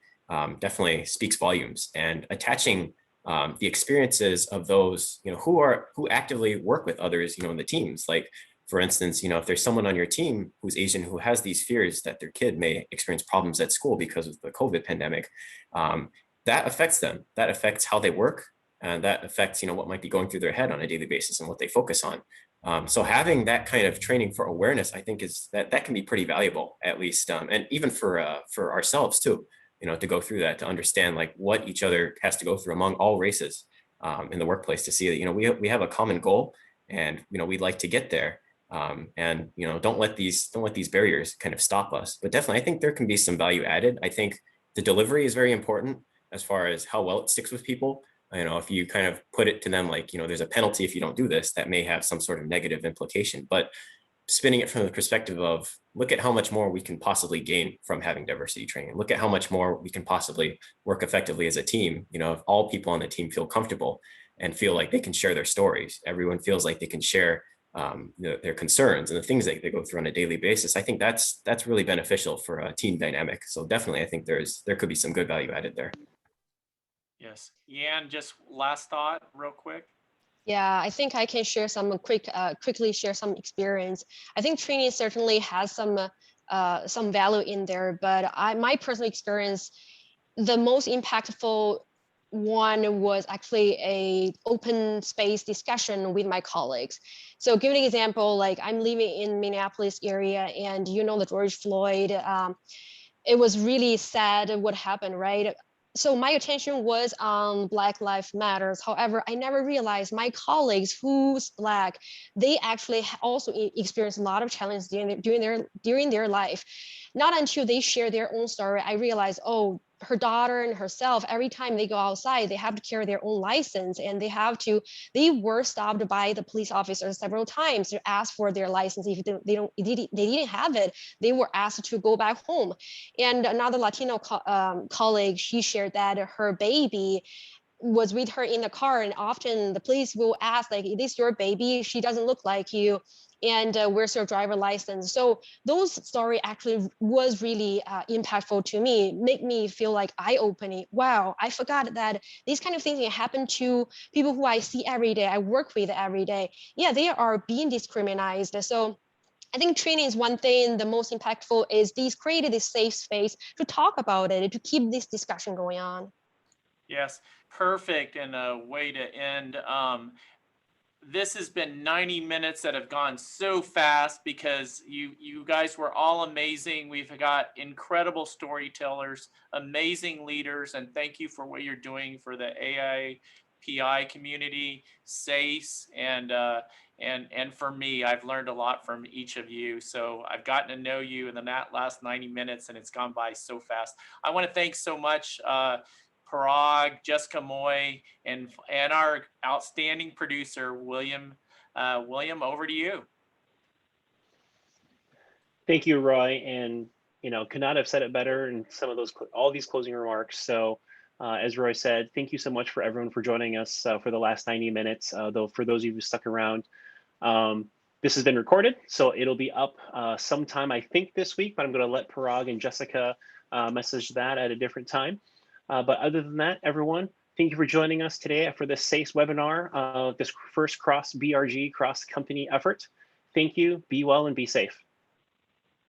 definitely speaks volumes, and attaching the experiences of those, who actively work with others, in the teams. Like, for instance, if there's someone on your team who's Asian who has these fears that their kid may experience problems at school because of the COVID pandemic, that affects them. That affects how they work. And that affects, what might be going through their head on a daily basis and what they focus on. So having that kind of training for awareness, I think that can be pretty valuable, at least, and even for ourselves too, to go through that, to understand like what each other has to go through among all races in the workplace, to see that, we have a common goal, and, we'd like to get there. And, don't let these barriers kind of stop us. But definitely, I think there can be some value added. I think the delivery is very important as far as how well it sticks with people. If you kind of put it to them like, there's a penalty if you don't do this, that may have some sort of negative implication. But spinning it from the perspective of, look at how much more we can possibly gain from having diversity training. Look at how much more we can possibly work effectively as a team. If all people on the team feel comfortable and feel like they can share their stories, everyone feels like they can share their concerns and the things that they go through on a daily basis. I think that's really beneficial for a team dynamic. So definitely, I think there could be some good value added there. Yes. Yan, just last thought real quick. Yeah, I think I can share some quickly share some experience. I think training certainly has some value in there, but my personal experience, the most impactful one was actually a open space discussion with my colleagues. So give an example, like I'm living in Minneapolis area, and the George Floyd, it was really sad what happened, right? So my attention was on Black Lives Matters. However, I never realized my colleagues who's Black, they actually also experienced a lot of challenges during their life. Not until they share their own story, I realized, oh, her daughter and herself, every time they go outside, they have to carry their own license, and they were stopped by the police officers several times to ask for their license. If they didn't have it, they were asked to go back home. And another Latino colleague, she shared that her baby was with her in the car, and often the police will ask, like, is this your baby? She doesn't look like you. And where's your driver license? So those story actually was really impactful to me, make me feel like eye-opening. Wow, I forgot that these kind of things can happen to people who I see every day, I work with every day. Yeah, they are being discriminated. So I think training is one thing. The most impactful is these created a safe space to talk about it, to keep this discussion going on. Yes, perfect, and a way to end. This has been 90 minutes that have gone so fast because you guys were all amazing. We've got incredible storytellers, amazing leaders, and thank you for what you're doing for the AIPI community, SACE, and for me. I've learned a lot from each of you. So I've gotten to know you in the last 90 minutes, and it's gone by so fast. I want to thank so much Parag, Jessica Moy, and our outstanding producer, William. William, over to you. Thank you, Roy. And, could not have said it better in some of those, all these closing remarks. So as Roy said, thank you so much for everyone for joining us for the last 90 minutes. Though for those of you who stuck around, this has been recorded, so it'll be up sometime, I think, this week, but I'm going to let Parag and Jessica message that at a different time. But other than that, everyone, thank you for joining us today for this SACE webinar, this first cross-BRG, cross-company effort. Thank you, be well and be safe.